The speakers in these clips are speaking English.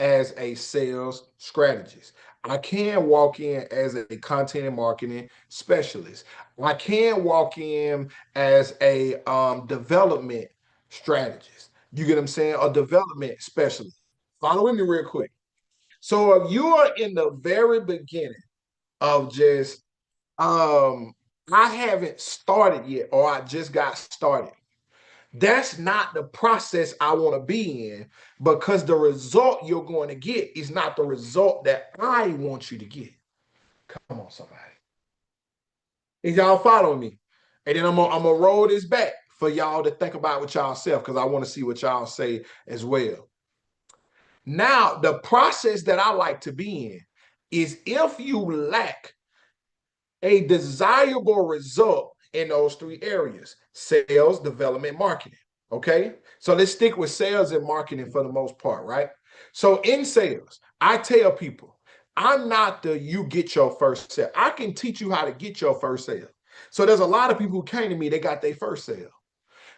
as a sales strategist. I can walk in as a content and marketing specialist. I can walk in as a development strategist. You get what I'm saying? A development specialist. Follow me real quick. So if you are in the very beginning of just I haven't started yet, or I just got started. That's not the process I want to be in, because the result you're going to get is not the result that I want you to get. Come on, somebody. Is y'all following me? And then I'm gonna roll this back for y'all to think about with y'all self, because I want to see what y'all say as well. Now, the process that I like to be in is if you lack a desirable result in those three areas: sales, development, marketing. Okay, so let's stick with sales and marketing for the most part, right? So in sales, I tell people, I'm not the you get your first sale. I can teach you how to get your first sale. So there's a lot of people who came to me, they got their first sale,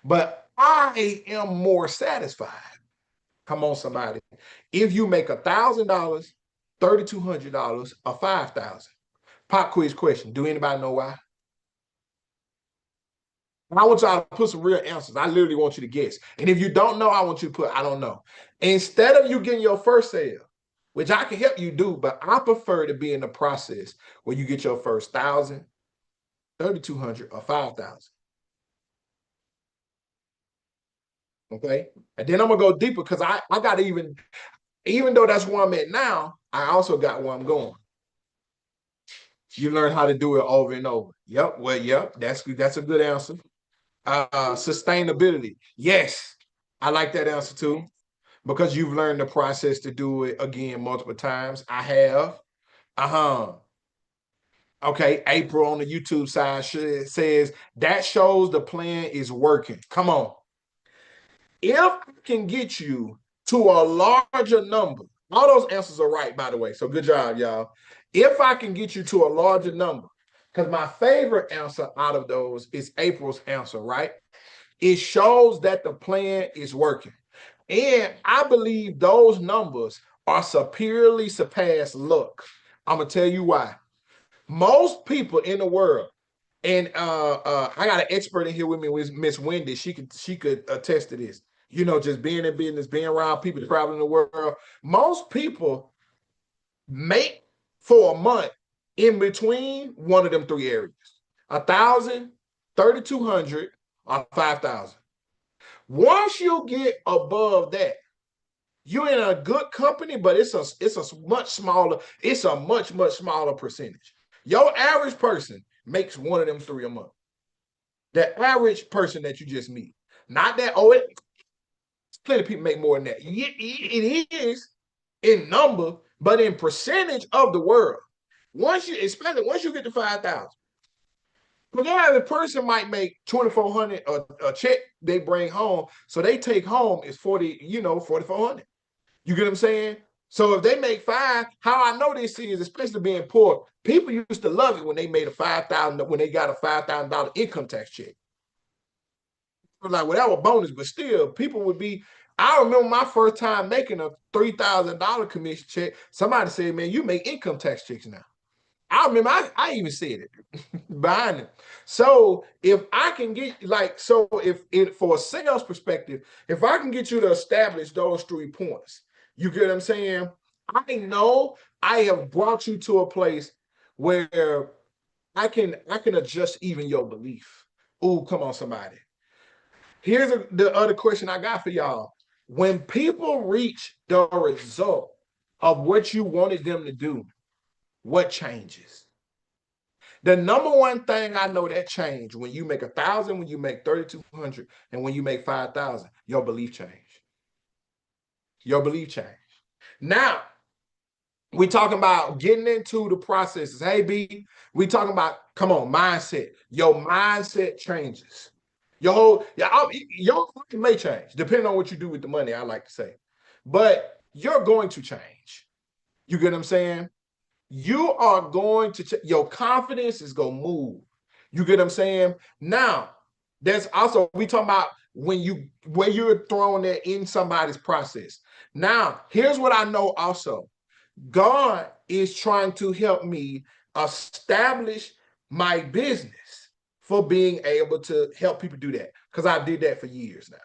but I am more satisfied. Come on, somebody. If you make $1,000, $3,200, or 5,000. Pop quiz question. Do anybody know why? I want y'all to put some real answers. I literally want you to guess. And if you don't know, I want you to put, I don't know. Instead of you getting your first sale, which I can help you do, but I prefer to be in the process where you get your first 1,000, 3,200, or 5,000. Okay. And then I'm going to go deeper, because I got to even though that's where I'm at now, I also got where I'm going. You learn how to do it over and over. Yep. Well, yep. That's a good answer. Sustainability. Yes, I like that answer too, because you've learned the process to do it again multiple times. I have. Uh-huh. Okay, April on the YouTube side says that shows the plan is working. Come on. If I can get you to a larger number, all those answers are right, by the way. So good job, y'all. If I can get you to a larger number, because my favorite answer out of those is April's answer, right? It shows that the plan is working. And I believe those numbers are superiorly surpassed luck. I'm gonna tell you why. Most people in the world, and I got an expert in here with me, with Miss Wendy. She could attest to this. You know, just being in business, being around people, traveling the world. Most people make for a month in between one of them three areas: 1,000, 3,200, or 5,000. Once you get above that, you're in a good company, but it's a much smaller percentage. Your average person makes one of them three a month. The average person that you just meet. Not that, plenty of people make more than that. It is in number, but in percentage of the world. Especially once you get to 5,000, the average person might make 2,400 a check they bring home. So they take home is 4,400. You get what I'm saying? So if they make five, how I know this is, especially being poor, people used to love it when they made when they got a $5,000 income tax check. Like, well, that was bonus, but still, people would be. I remember my first time making a $3,000 commission check. Somebody said, "Man, you make income tax checks now." I remember I even said it behind it. So if I can get if for a sales perspective, if I can get you to establish those 3 points, you get what I'm saying? I know I have brought you to a place where I can adjust even your belief. Oh, come on, somebody. Here's the other question I got for y'all. When people reach the result of what you wanted them to do, what changes? The number one thing I know that changed when you make 1,000, when you make 3,200, and when you make 5,000, your belief change. Your belief change. Now, we talking about getting into the processes. Hey, B, we talking about, come on, mindset. Your mindset changes. Your life may change, depending on what you do with the money, I like to say. But you're going to change. You get what I'm saying? You are going to, your confidence is going to move. You get what I'm saying? Now, there's also, we talking about when you're throwing that in somebody's process. Now, here's what I know also. God is trying to help me establish my business for being able to help people do that, because I did that for years now.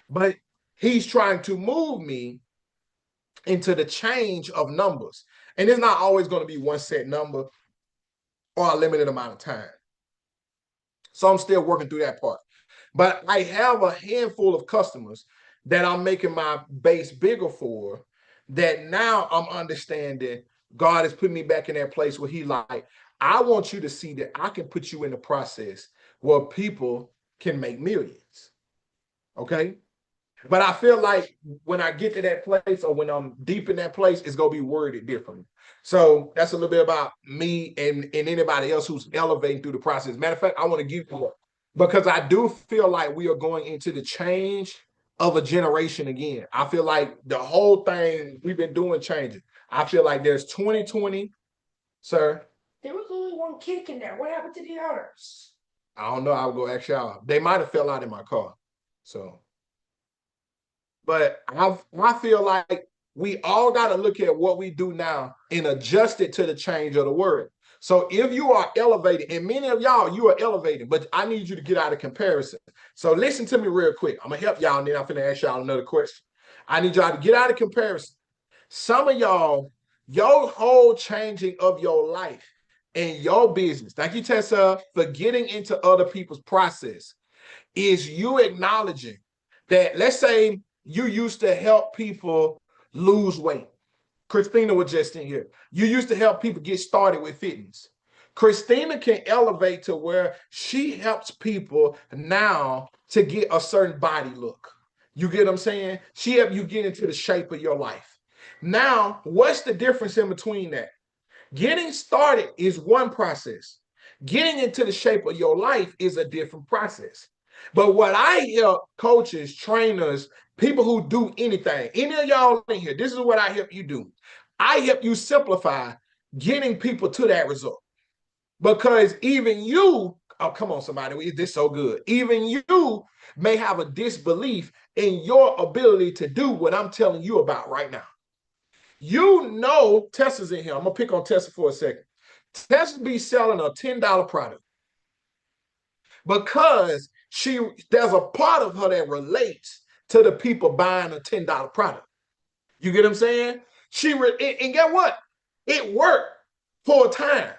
But he's trying to move me into the change of numbers. And it's not always going to be one set number or a limited amount of time. So I'm still working through that part. But I have a handful of customers that I'm making my base bigger for, that now I'm understanding God has put me back in that place where he like, I want you to see that I can put you in the process where people can make millions. Okay. But I feel like when I get to that place, or when I'm deep in that place, it's going to be worded differently. So that's a little bit about me and anybody else who's elevating through the process. Matter of fact, I want to give you one, because I do feel like we are going into the change of a generation again. I feel like the whole thing we've been doing changing. I feel like there's 2020, sir. There was only one cake in there. What happened to the others? I don't know. I'll go ask y'all. They might have fell out in my car. So, but I feel like we all got to look at what we do now and adjust it to the change of the word. So if you are elevating, and many of y'all, you are elevating, but I need you to get out of comparison. So listen to me real quick. I'm going to help y'all, and then I'm going to ask y'all another question. I need y'all to get out of comparison. Some of y'all, your whole changing of your life and your business, thank you, Tessa, for getting into other people's process, is you acknowledging that, let's say you used to help people lose weight. Christina was just in here. You used to help people get started with fitness. Christina can elevate to where she helps people now to get a certain body look. You get what I'm saying? She helps you get into the shape of your life. Now, what's the difference in between that? Getting started is one process. Getting into the shape of your life is a different process. But what I help coaches, trainers, people who do anything, any of y'all in here, this is what I help you do. I help you simplify getting people to that result. Because even you, oh, come on, somebody, this is so good. Even you may have a disbelief in your ability to do what I'm telling you about right now. You know, Tessa's in here. I'm going to pick on Tessa for a second. Tessa be selling a $10 product because there's a part of her that relates to the people buying a $10 product. You get what I'm saying? And get what? It worked for a time.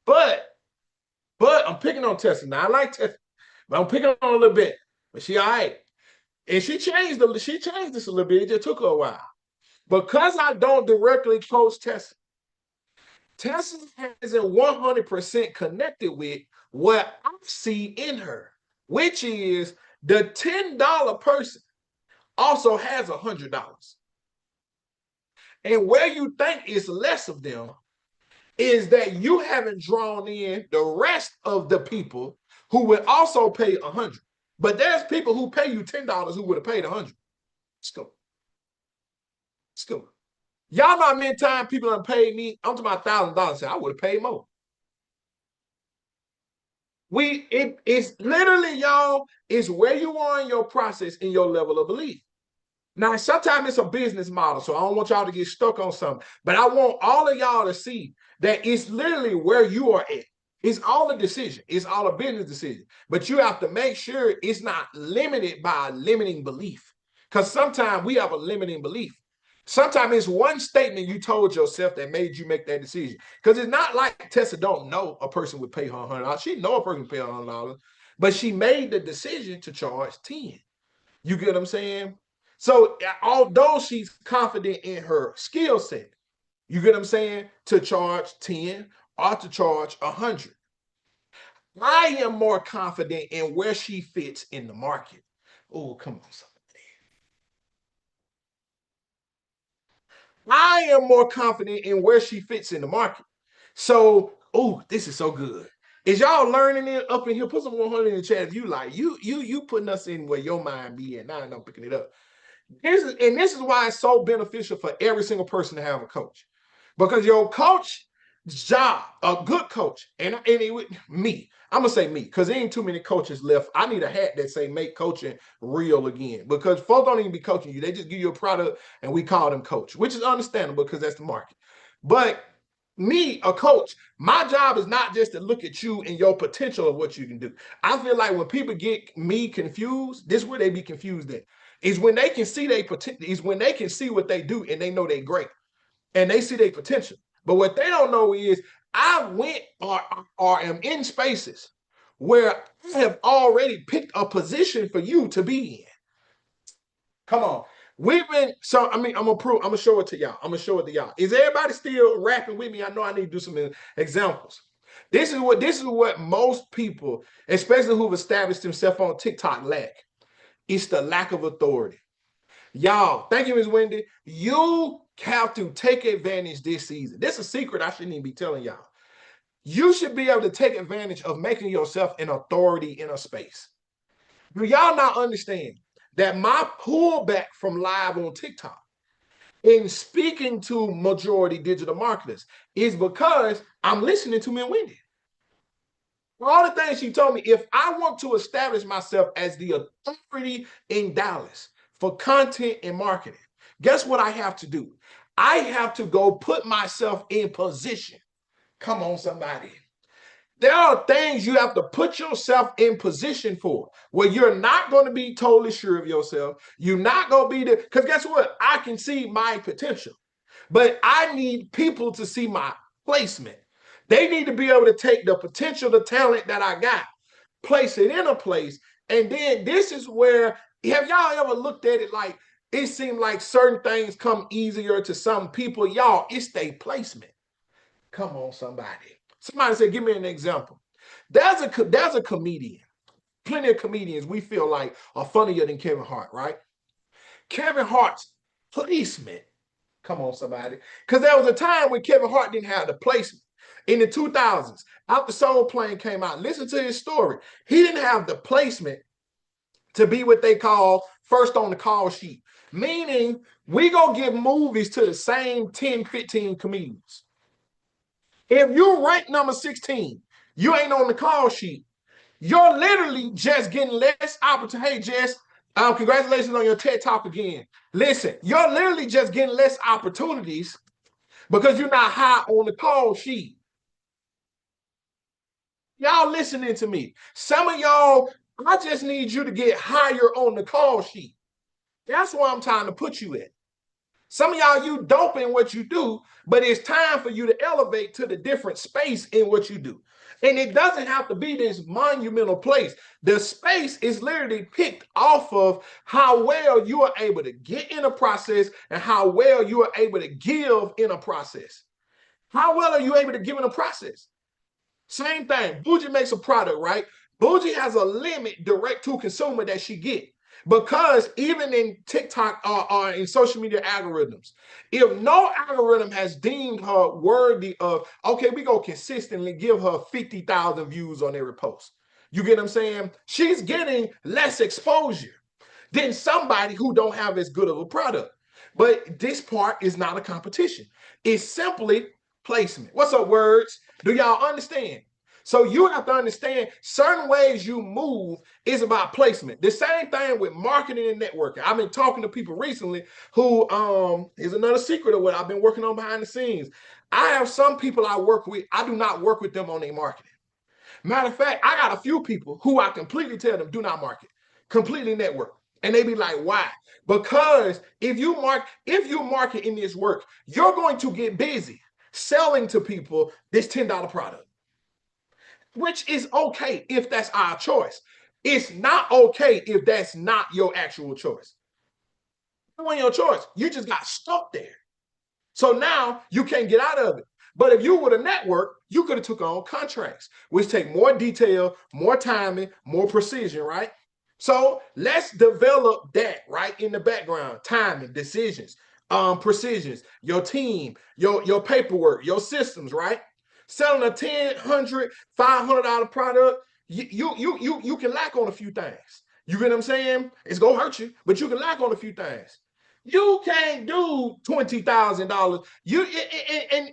But I'm picking on Tessa. Now I like Tessa, but I'm picking on her a little bit. But she all right. And she changed this a little bit. It just took her a while. Because I don't directly coach Tessa, Tessa hasn't 100% connected with what I see in her, which is the $10 person also has $100. And where you think is less of them is that you haven't drawn in the rest of the people who would also pay 100. But there's people who pay you $10 who would have paid 100. Let's go. Let's go. Y'all know how many times people have paid me? I'm talking about $1,000. I would have paid more. It's literally, y'all, it's where you are in your process, in your level of belief. Now, sometimes it's a business model, so I don't want y'all to get stuck on something. But I want all of y'all to see that it's literally where you are at. It's all a decision. It's all a business decision. But you have to make sure it's not limited by a limiting belief. Because sometimes we have a limiting belief. Sometimes it's one statement you told yourself that made you make that decision. Because it's not like Tessa don't know a person would pay her $100. She know a person would pay her $100, but she made the decision to charge 10. You get what I'm saying? So although she's confident in her skill set, you get what I'm saying, to charge 10 or to charge 100. I am more confident in where she fits in the market. Oh, come on, somebody. I am more confident in where she fits in the market. So, oh, this is so good. Is y'all learning it up in here? Put some 100 in the chat if you like. You putting us in where your mind be at. Now I'm picking it up. This is why it's so beneficial for every single person to have a coach. Because your coach job, a good coach, and it would me. I'm gonna say me, because there ain't too many coaches left. I need a hat that say make coaching real again. Because folks don't even be coaching you. They just give you a product and we call them coach, which is understandable because that's the market. But me, a coach, my job is not just to look at you and your potential of what you can do. I feel like when people get me confused, this is where they be confused at. Is when they can see their potential, is when they can see what they do and they know they're great and they see their potential. But what they don't know is I went or am in spaces where I have already picked a position for you to be in. Come on. We've been so I mean, I'm gonna show it to y'all. I'm gonna show it to y'all. Is everybody still rapping with me? I know I need to do some examples. This is what most people, especially who've established themselves on TikTok, lack. It's the lack of authority. Y'all, thank you, Ms. Wendy. You have to take advantage this season. This is a secret I shouldn't even be telling y'all. You should be able to take advantage of making yourself an authority in a space. Do y'all not understand that my pullback from live on TikTok in speaking to majority digital marketers is because I'm listening to Ms. Wendy? All the things she told me, if I want to establish myself as the authority in Dallas for content and marketing, guess what I have to do? I have to go put myself in position. Come on, somebody. There are things you have to put yourself in position for where you're not going to be totally sure of yourself. You're not going to be there. Because guess what? I can see my potential, but I need people to see my placement. They need to be able to take the potential, the talent that I got, place it in a place. And then this is where, have y'all ever looked at it like it seemed like certain things come easier to some people? Y'all, it's their placement. Come on, somebody. Somebody said, give me an example. There's a comedian. Plenty of comedians we feel like are funnier than Kevin Hart, right? Kevin Hart's placement. Come on, somebody. Because there was a time when Kevin Hart didn't have the placement. In the 2000s, after Soul Plane came out, listen to his story. He didn't have the placement to be what they call first on the call sheet. Meaning, we go give movies to the same 10, 15 comedians. If you rank number 16, you ain't on the call sheet. You're literally just getting less opportunity. Hey, Jess, congratulations on your TED Talk again. Listen, you're literally just getting less opportunities because you're not high on the call sheet. Y'all listening to me. Some of y'all, I just need you to get higher on the call sheet. That's where I'm trying to put you at. Some of y'all, you dope in what you do, but it's time for you to elevate to the different space in what you do. And it doesn't have to be this monumental place. The space is literally picked off of how well you are able to get in a process and how well you are able to give in a process. How well are you able to give in a process? Same thing. Bougie makes a product, right? Bougie has a limit direct to consumer that she get. Because even in TikTok or in social media algorithms, if no algorithm has deemed her worthy of, okay, we go consistently give her 50,000 views on every post. You get what I'm saying? She's getting less exposure than somebody who don't have as good of a product. But this part is not a competition. It's simply placement. What's up, words? Do y'all understand? So you have to understand certain ways you move is about placement. The same thing with marketing and networking. I've been talking to people recently who is another secret of what I've been working on behind the scenes. I have some people I work with, I do not work with them on their marketing. Matter of fact, I got a few people who I completely tell them do not market, completely network. And they be like, why? Because if you market in this work, you're going to get busy selling to people this $10 product, which is okay if that's our choice. It's not okay if that's not your actual choice. It wasn't your choice. You just got stuck there. So now you can't get out of it. But if you were a network, you could have took on contracts, which take more detail, more timing, more precision, right? So let's develop that right in the background: timing, decisions, precisions, your team, your paperwork, your systems, right? Selling a $10, $100, $500 product, you can lack on a few things. You get what I'm saying? It's gonna hurt you, but you can lack on a few things. You can't do $20,000.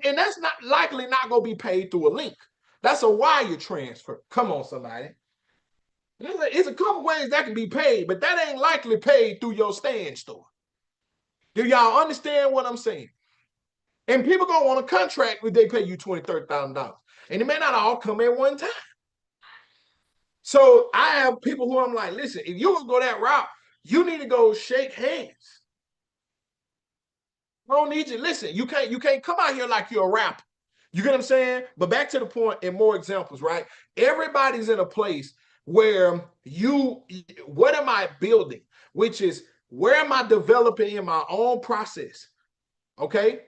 And that's not likely not gonna be paid through a link. That's a wire transfer. Come on, somebody. It's a couple ways that can be paid, but that ain't likely paid through your stand store. Do y'all understand what I'm saying? And people gonna want a contract if they pay you $20,000, $30,000. And it may not all come at one time. So I have people who I'm like, listen, if you're gonna go that route, you need to go shake hands. I don't need you. Listen, you can't come out here like you're a rapper. You get what I'm saying? But back to the point and more examples, right? Everybody's in a place where what am I building? Which is, where am I developing in my own process? Okay.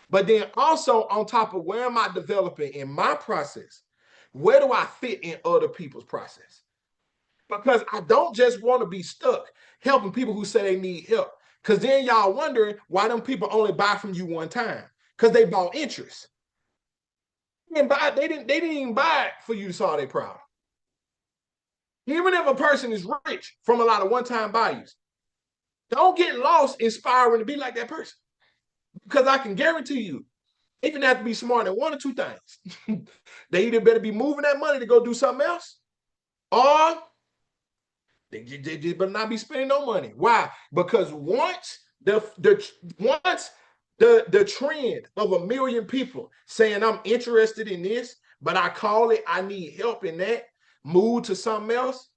But then also on top of where am I developing in my process, where do I fit in other people's process? Because I don't just want to be stuck helping people who say they need help. Because then y'all wondering why them people only buy from you one time. Because they bought interest. They didn't even buy it for you to solve their problem. Even if a person is rich from a lot of one-time buyers, don't get lost inspiring to be like that person. Because I can guarantee you, even have to be smart in one or two things. They either better be moving that money to go do something else, or they better not be spending no money. Why? Because once the trend of 1 million people saying I'm interested in this, but I call it I need help in that, move to something else,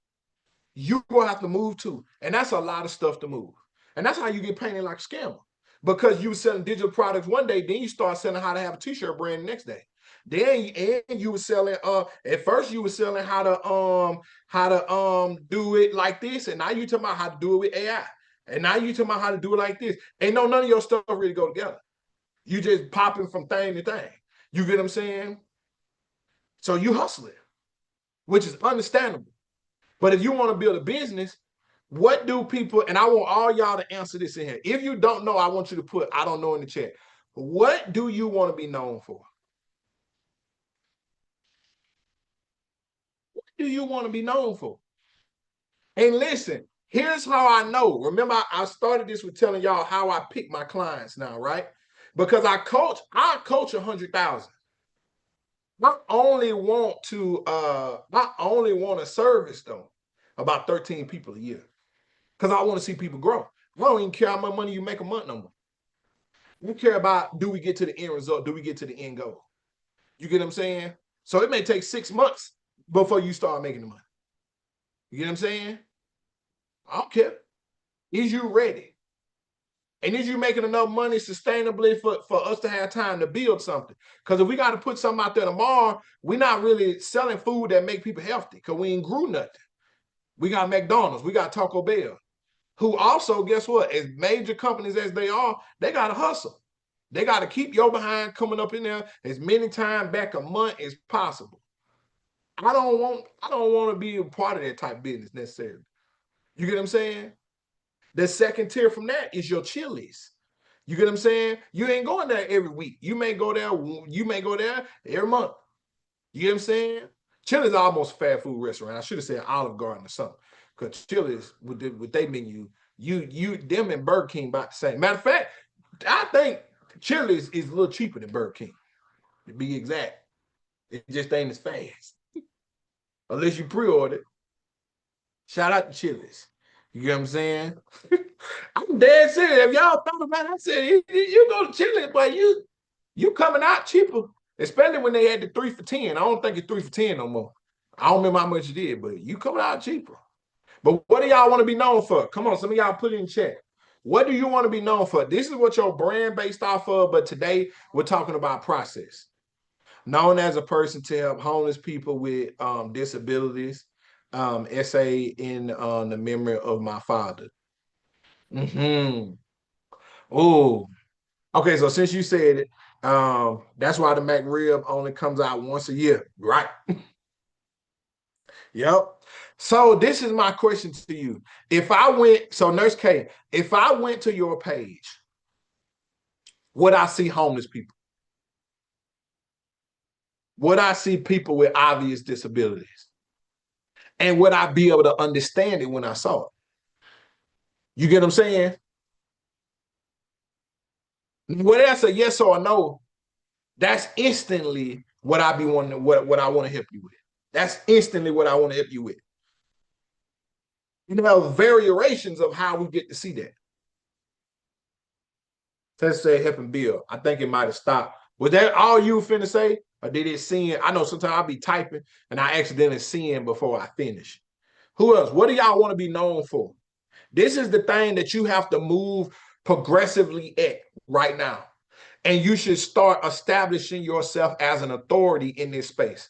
you will have to move too. And that's a lot of stuff to move. And that's how you get painted like a scammer. Because you were selling digital products one day, then you start selling how to have a t-shirt brand the next day. Then and you were selling at first you were selling how to do it like this, and now you talking about how to do it with AI. And now you talking about how to do it like this. Ain't none of your stuff really go together. You just popping from thing to thing. You get what I'm saying? So you hustling, which is understandable. But if you want to build a business, what do people, and I want all y'all to answer this in here. If you don't know, I want you to put I don't know in the chat. What do you want to be known for? What do you want to be known for? And listen, here's how I know. Remember, I started this with telling y'all how I pick my clients now, right? Because I coach 100,000. I only want to service though about 13 people a year. Because I want to see people grow. I don't even care how much money you make a month no more. You care about, do we get to the end result? Do we get to the end goal? You get what I'm saying? So it may take 6 months before you start making the money. You get what I'm saying? I don't care. Is you ready? And is you making enough money sustainably for us to have time to build something? Because if we got to put something out there tomorrow, we're not really selling food that make people healthy because we ain't grew nothing. We got McDonald's, we got Taco Bell, who also, guess what? As major companies as they are, they got to hustle. They got to keep your behind coming up in there as many times back a month as possible. I don't want to be a part of that type of business necessarily. You get what I'm saying? The second tier from that is your Chili's. You get what I'm saying? You ain't going there every week. You may go there every month. You get what I'm saying? Chili's is almost a fast food restaurant. I should have said Olive Garden or something. Because Chili's with their menu, them and Burger King about the same. Matter of fact, I think Chili's is a little cheaper than Burger King, to be exact. It just ain't as fast. Unless you pre-order. Shout out to Chili's. You get what I'm saying? I'm dead serious. If y'all thought about it, I said, you go to Chili's, but you coming out cheaper. Especially when they had the 3 for $10. I don't think it's 3 for $10 no more. I don't remember how much it did, but you coming out cheaper. But what do y'all want to be known for? Come on, some of y'all put it in chat. What do you want to be known for? This is what your brand based off of, but today we're talking about process. Known as a person to help homeless people with disabilities, essay in the memory of my father. Oh, okay. So since you said it, that's why the McRib only comes out once a year, right? Yep. So this is my question to you. Nurse K, if I went to your page, would I see homeless people? Would I see people with obvious disabilities? And would I be able to understand it when I saw it? You get what I'm saying? Whether that's a yes or a no, that's instantly what I be wanting, what I want to help you with. That's instantly what I want to help you with. You know, variations of how we get to see that. Let's say helping Bill. I think it might have stopped. Was that all you finna say? Or did it send? I know sometimes I'll be typing and I accidentally send before I finish. Who else? What do y'all want to be known for? This is the thing that you have to move progressively at right now. And you should start establishing yourself as an authority in this space.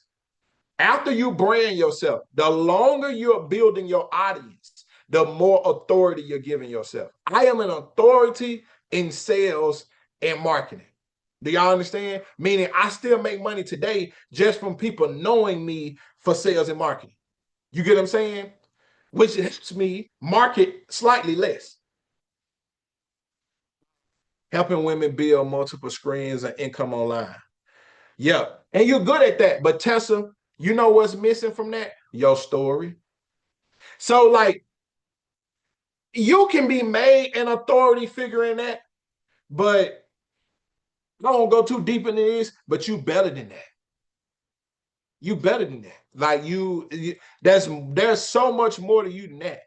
After you brand yourself, the longer you're building your audience, the more authority you're giving yourself. I am an authority in sales and marketing. Do y'all understand? Meaning I still make money today just from people knowing me for sales and marketing. You get what I'm saying? Which helps me market slightly less. Helping women build multiple screens of income online. Yeah. And you're good at that. But Tessa, you know what's missing from that? Your story. So, like, you can be made an authority figure in that, but I don't go too deep into this, but you better than that. You better than that. Like there's so much more to you than that.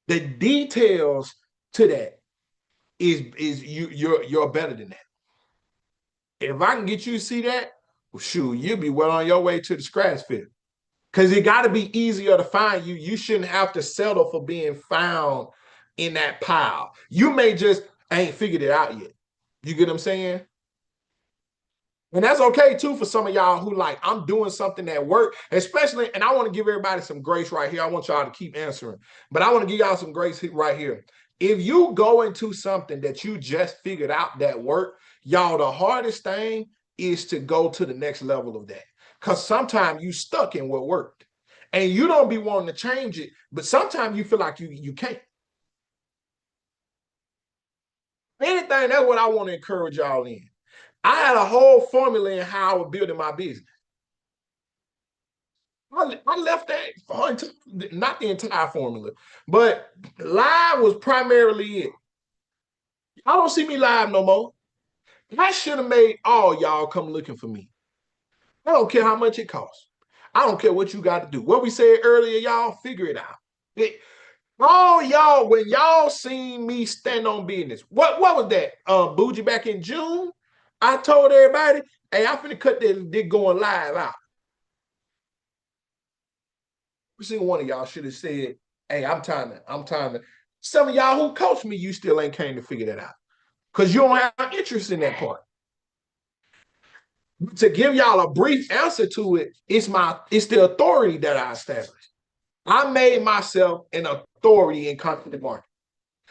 The details to that is you're better than that. If I can get you to see that, well, shoot, you'll be well on your way to the scratch field. Because it got to be easier to find you. You shouldn't have to settle for being found in that pile. You may just ain't figured it out yet. You get what I'm saying? And that's okay too for some of y'all who like, I'm doing something that work, especially, and I want to give everybody some grace right here. I want y'all to keep answering, but I want to give y'all some grace right here. If you go into something that you just figured out that work, y'all, the hardest thing is to go to the next level of that. Because sometimes you stuck in what worked and you don't be wanting to change it, but sometimes you feel like you can't. Anything, that's what I want to encourage y'all in. I had a whole formula in how I was building my business. I left that, not the entire formula, but live was primarily it. I don't see me live no more. I should have made all y'all come looking for me. I don't care how much it costs. I don't care what you got to do. What we said earlier, y'all figure it out. All y'all, when y'all seen me stand on business, what was that? Bougie back in June, I told everybody, hey, I'm finna cut this going live out. Every single one of y'all should have said, hey, I'm time to. Some of y'all who coached me, you still ain't came to figure that out. Because you don't have interest in that part. To give y'all a brief answer to it, it's the authority that I established. I made myself an authority in content marketing.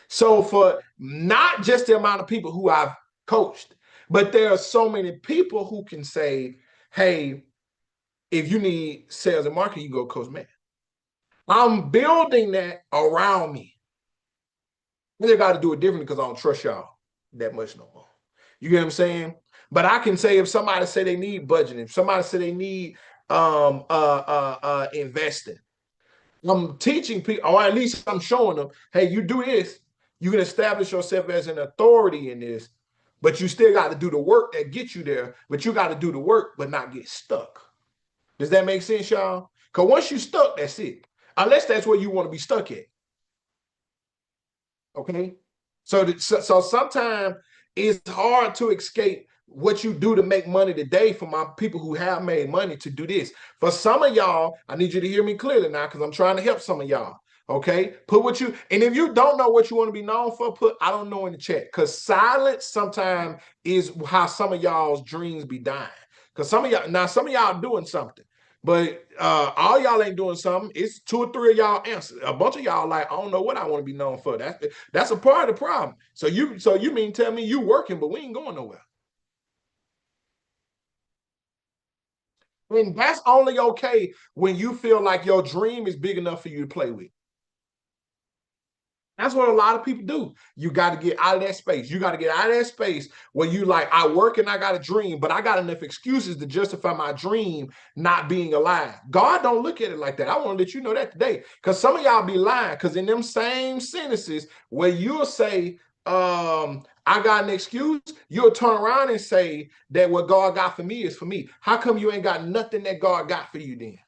So for not just the amount of people who I've coached, but there are so many people who can say, hey, if you need sales and marketing, you go Coach Matt. I'm building that around me. I just got to do it differently because I don't trust y'all that much no more. You get what I'm saying? But I can say if somebody say they need budgeting, if somebody say they need investing, I'm teaching people, or at least I'm showing them, hey, you do this, you can establish yourself as an authority in this, but you still got to do the work that gets you there, but you got to do the work but not get stuck. Does that make sense, y'all? Because once you stuck, that's it. Unless that's where you want to be stuck at. Okay? So sometimes it's hard to escape what you do to make money today for my people who have made money to do this. For some of y'all, I need you to hear me clearly now because I'm trying to help some of y'all. Okay, put what you, and if you don't know what you want to be known for, put I don't know in the chat, because silence sometimes is how some of y'all's dreams be dying. Because some of y'all doing something, but all y'all ain't doing something. It's 2 or 3 of y'all answer. A bunch of y'all like, I don't know what I want to be known for. That's a part of the problem. So you mean tell me you working, but we ain't going nowhere. And that's only okay when you feel like your dream is big enough for you to play with. That's what a lot of people do. You got to get out of that space. You got to get out of that space where you like, I work and I got a dream, but I got enough excuses to justify my dream not being alive. God don't look at it like that. I want to let you know that today, because some of y'all be lying, because in them same sentences where you'll say, I got an excuse, you'll turn around and say that what God got for me is for me. How come you ain't got nothing that God got for you then?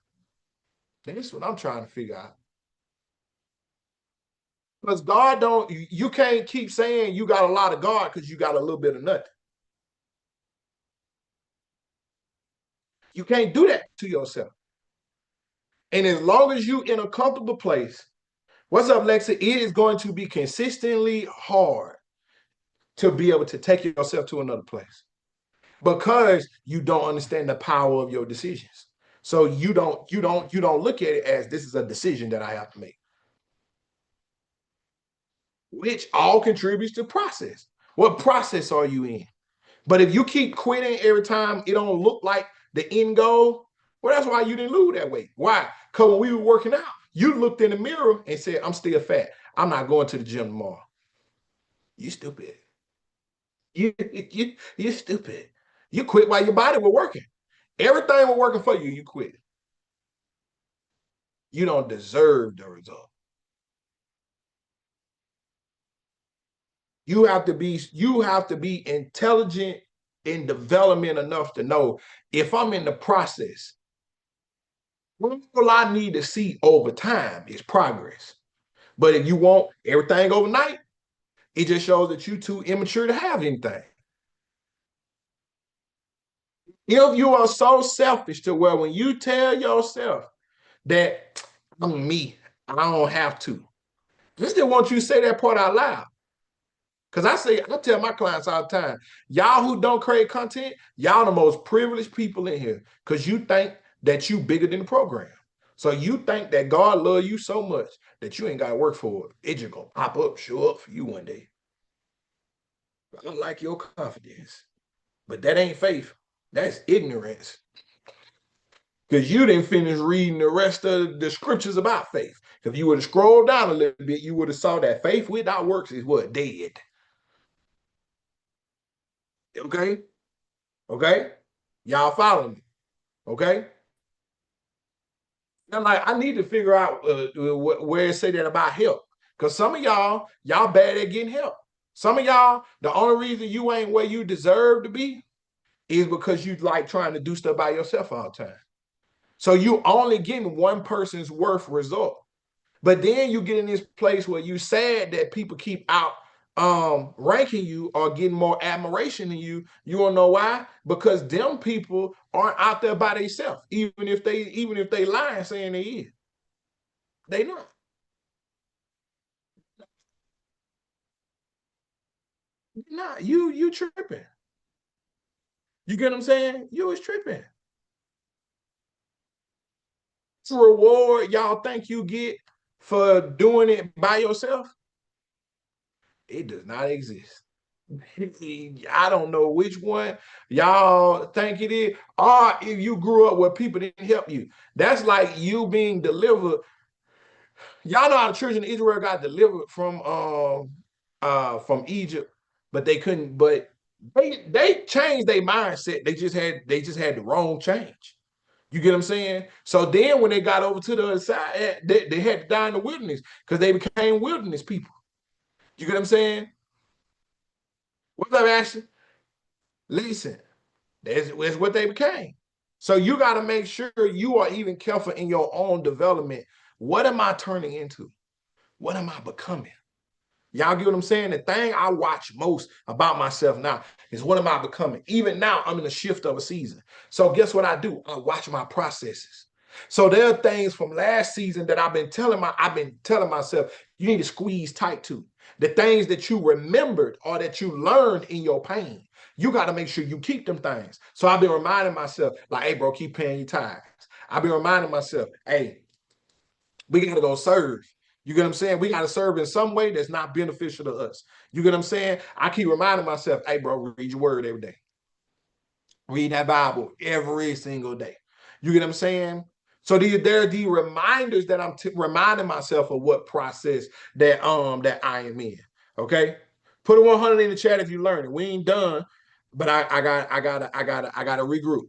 That's what I'm trying to figure out. Because God don't, you can't keep saying you got a lot of God because you got a little bit of nothing. You can't do that to yourself. And as long as you in a comfortable place, what's up, Lexa? It is going to be consistently hard to be able to take yourself to another place because you don't understand the power of your decisions. So you don't look at it as this is a decision that I have to make, which all contributes to process. What process are you in? But if you keep quitting every time it don't look like the end goal, well, that's why you didn't lose that weight. Why? Because when we were working out, you looked in the mirror and said, I'm still fat. I'm not going to the gym tomorrow. You stupid. You stupid. You quit while your body was working. Everything was working for you. You quit. You don't deserve the result. You have to be intelligent in development enough to know if I'm in the process, all I need to see over time is progress. But if you want everything overnight, it just shows that you're too immature to have anything. If you are so selfish to where when you tell yourself that I'm me, I don't have to, just didn't want you to say that part out loud. Because I tell my clients all the time, y'all who don't create content, y'all the most privileged people in here because you think that you bigger than the program. So you think that God love you so much that you ain't got to work for it. It just gonna pop up, show up for you one day. I like your confidence, but that ain't faith. That's ignorance. Because you didn't finish reading the rest of the scriptures about faith. If you would have scrolled down a little bit, you would have saw that faith without works is what? Dead. Okay? Okay? Y'all follow me. Okay? I'm like, I need to figure out where it say that about help. Because some of y'all bad at getting help. Some of y'all, the only reason you ain't where you deserve to be is because you like trying to do stuff by yourself all the time. So you only getting one person's worth result. But then you get in this place where you sad that people keep out ranking you or getting more admiration than you. You don't know why? Because them people aren't out there by themselves, even if they lying saying they is. They not. Not. You tripping. You get what I'm saying? You was tripping. It's a reward y'all think you get for doing it by yourself. It does not exist. I don't know which one y'all think it is, or if you grew up where people didn't help you. That's like you being delivered. Y'all know how the children of Israel got delivered from Egypt, but they couldn't. But they changed their mindset. They just had the wrong change. You get what I'm saying? So then when they got over to the other side, they had to die in the wilderness because they became wilderness people. You get what I'm saying? What's up, Ashley? Listen, that's what they became. So you got to make sure you are even careful in your own development. What am I turning into? What am I becoming? Y'all get what I'm saying? The thing I watch most about myself now is what am I becoming? Even now, I'm in a shift of a season. So guess what I do? I watch my processes. So there are things from last season that I've been telling myself you need to squeeze tight to. The things that you remembered or that you learned in your pain. You got to make sure you keep them things. So I've been reminding myself, like, hey, bro, keep paying your tithes. I've been reminding myself, hey, we got to go serve. You get what I'm saying? We got to serve in some way that's not beneficial to us. You get what I'm saying? I keep reminding myself, hey, bro, read your word every day. Read that Bible every single day. You get what I'm saying? So there are the reminders that I'm reminding myself of what process that I am in. Okay, put a 100 in the chat if you learn it. We ain't done, but I gotta regroup.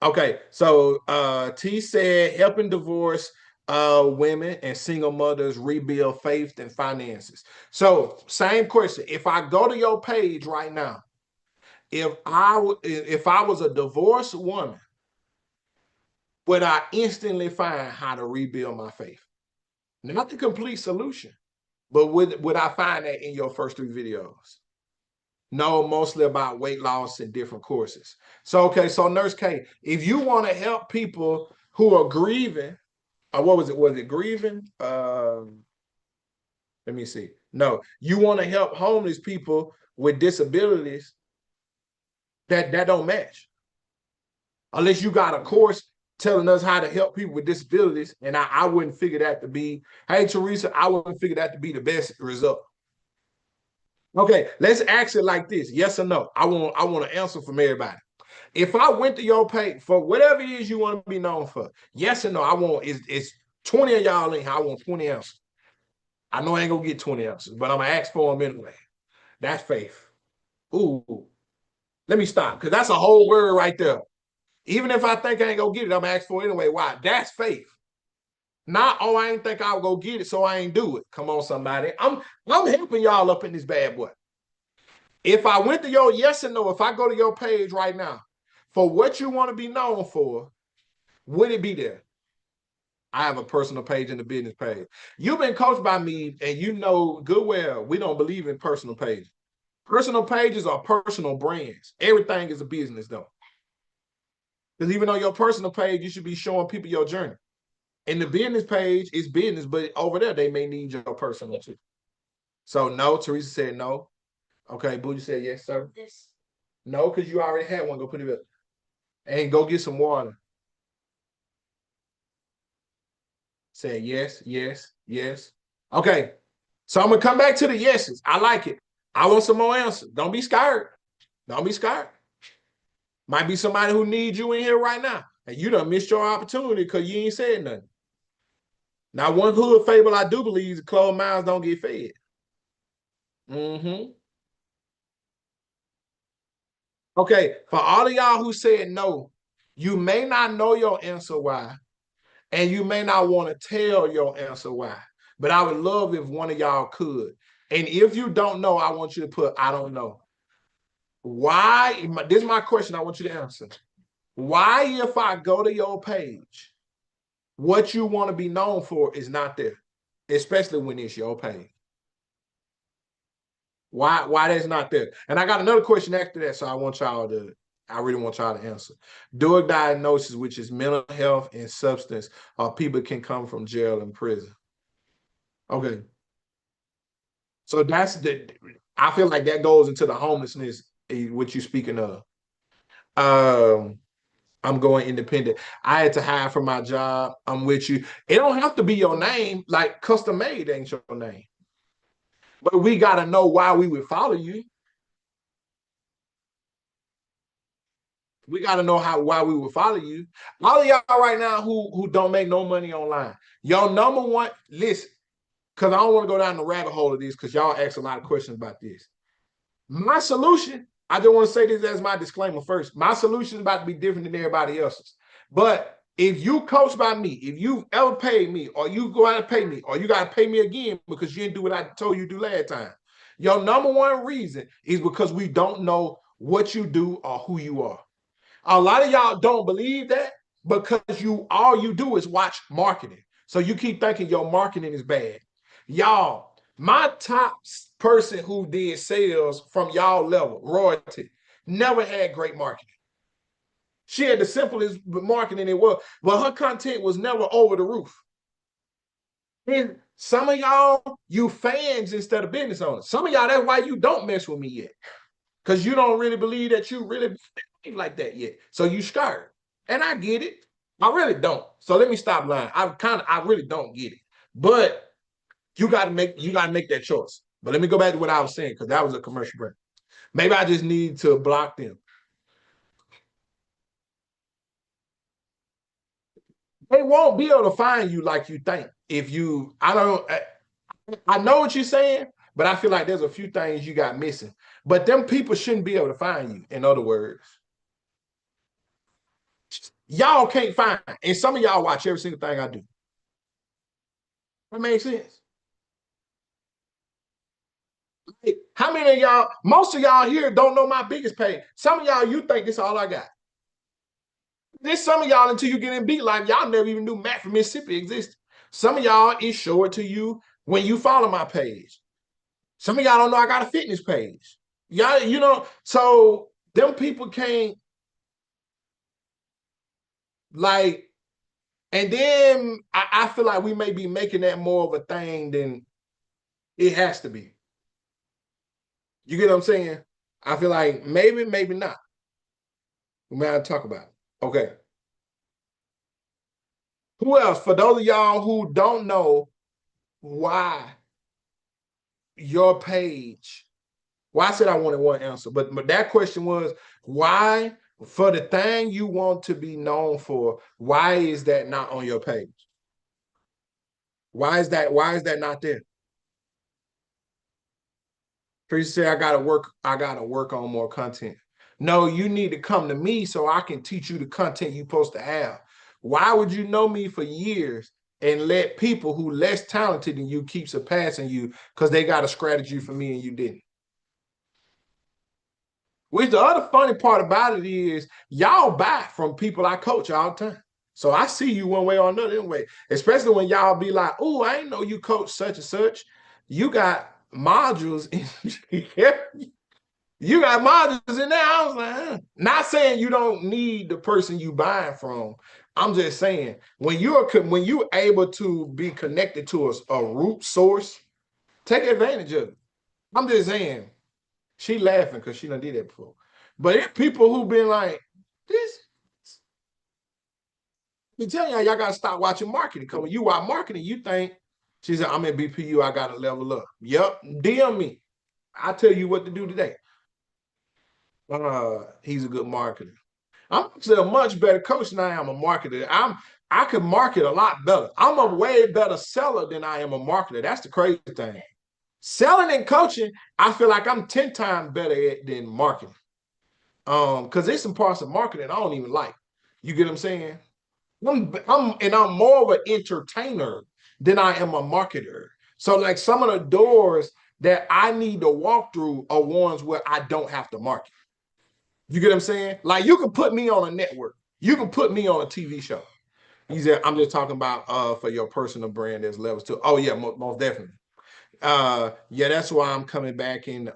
Okay, so T said helping divorce women and single mothers rebuild faith and finances. So, same question. If I go to your page right now, if I was a divorced woman, would I instantly find how to rebuild my faith? Not the complete solution, but would I find that in your first 3 videos? No, mostly about weight loss and different courses. So, okay, so Nurse K, if you want to help people who are grieving, or what was it? Was it grieving? Let me see. No, you want to help homeless people with disabilities that don't match. Unless you got a course telling us how to help people with disabilities, and I wouldn't figure that to be, hey Teresa, I wouldn't figure that to be the best result. Okay, let's ask it like this: yes or no? I want to answer from everybody. If I went to your page for whatever it is you want to be known for, yes or no? I want it's 20 of y'all in here. I want 20 answers. I know I ain't gonna get 20 answers, but I'm gonna ask for them anyway. That's faith. Ooh, let me stop because that's a whole word right there. Even if I think I ain't gonna get it, I'm gonna ask for it anyway. Why? That's faith. Not, oh, I ain't think I'll go get it, so I ain't do it. Come on, somebody. I'm helping y'all up in this bad boy. If I went to your yes and no, if I go to your page right now, for what you want to be known for, would it be there? I have a personal page and a business page. You've been coached by me, and you know good well we don't believe in personal pages. Personal pages are personal brands. Everything is a business, though. Because even on your personal page, you should be showing people your journey. And the business page is business, but over there, they may need your personal too. So, no, Teresa said no. Okay, Booty said yes, sir. This. No, because you already had one. Go put it up. And go get some water. Say yes, yes, yes. Okay, so I'm going to come back to the yeses. I like it. I want some more answers. Don't be scared. Don't be scared. Might be somebody who needs you in here right now. And you done missed your opportunity because you ain't said nothing. Now, one hood fable I do believe is closed mouths don't get fed. Mm-hmm. Okay, for all of y'all who said no, you may not know your answer why, and you may not want to tell your answer why. But I would love if one of y'all could. And if you don't know, I want you to put, I don't know. Why? This is my question I want you to answer. Why, if I go to your page, what you want to be known for is not there, especially when it's your page? Why that's not there? And I got another question after that, so I really want y'all to answer. Drug diagnosis, which is mental health and substance, people can come from jail and prison. Okay. So I feel like that goes into the homelessness, what you're speaking of. I'm going independent. I had to hire for my job. I'm with you. It don't have to be your name, like custom made ain't your name. But we got to know why we would follow you. We got to know why we would follow you. All of y'all right now who don't make no money online, your number one, listen, because I don't want to go down the rabbit hole of this because y'all ask a lot of questions about this. My solution, I just want to say this as my disclaimer first. My solution is about to be different than everybody else's. But if you coached by me, if you've ever paid me, or you go out and pay me, or you got to pay me again because you didn't do what I told you to do last time, your number one reason is because we don't know what you do or who you are. A lot of y'all don't believe that because all you do is watch marketing. So you keep thinking your marketing is bad. Y'all, my top person who did sales from y'all level, royalty, never had great marketing. She had the simplest marketing it was, but her content was never over the roof. And some of y'all, you fans instead of business owners. Some of y'all, that's why you don't mess with me yet. Because you don't really believe that you really like that yet. So you scared. And I get it. I really don't. So let me stop lying. I really don't get it. But you gotta make that choice. But let me go back to what I was saying, because that was a commercial break. Maybe I just need to block them. They won't be able to find you like you think. I know what you're saying, but I feel like there's a few things you got missing. But them people shouldn't be able to find you, in other words. Y'all can't find, and some of y'all watch every single thing I do. That makes sense. Like, how many of y'all, most of y'all here don't know my biggest page. Some of y'all, you think this all I got. There's some of y'all until you get in beat life, y'all never even knew Matt from Mississippi existed. Some of y'all it show it to you when you follow my page. Some of y'all don't know I got a fitness page. Y'all, so them people can't like, and then I feel like we may be making that more of a thing than it has to be. You get what I'm saying? I feel like maybe, maybe not. We might have to talk about it. Okay. Who else? For those of y'all who don't know why your page, why I said I wanted one answer, but that question was why, for the thing you want to be known for, why is that not on your page? Why is that not there? Tracy said, I gotta work on more content. No, you need to come to me so I can teach you the content you're supposed to have. Why would you know me for years and let people who less talented than you keep surpassing you because they got a strategy for me and you didn't? Which the other funny part about it is y'all buy from people I coach all the time. So I see you one way or another anyway, especially when y'all be like, oh, I ain't know you coach such and such. You got modules in you got modules in there. I was like, not saying you don't need the person you buying from. I'm just saying when you're able to be connected to a root source, take advantage of it. I'm just saying. She laughing because she done did that before. But it's people who been like, this. Me tell y'all gotta stop watching marketing. Cause when you watch marketing, you think she said, I'm in BPU, I gotta level up. Yep, DM me. I'll tell you what to do today. He's a good marketer. I'm actually a much better coach than I am a marketer. I could market a lot better. I'm a way better seller than I am a marketer. That's the crazy thing. Selling and coaching, I feel like I'm 10 times better at than marketing. Because there's some parts of marketing I don't even like. You get what I'm saying? I'm more of an entertainer than I am a marketer. So like some of the doors that I need to walk through are ones where I don't have to market. You get what I'm saying? Like you can put me on a network. You can put me on a TV show. He said, I'm just talking about for your personal brand, there's levels to. Oh yeah, most definitely. Yeah, that's why I'm coming back in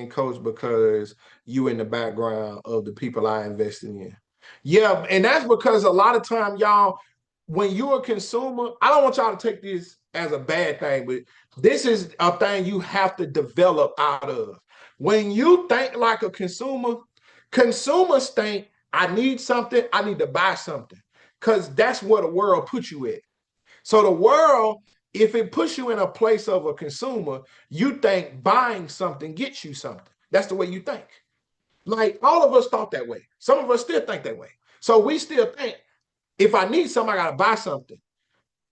coach because you in the background of the people I invested in. Yeah, and that's because a lot of time, y'all, when you're a consumer, I don't want y'all to take this as a bad thing, but this is a thing you have to develop out of. When you think like a consumer, consumers think, I need something, I need to buy something. Because that's where the world puts you at. So the world, if it puts you in a place of a consumer, you think buying something gets you something. That's the way you think. Like all of us thought that way. Some of us still think that way. So we still think if I need something, I gotta buy something.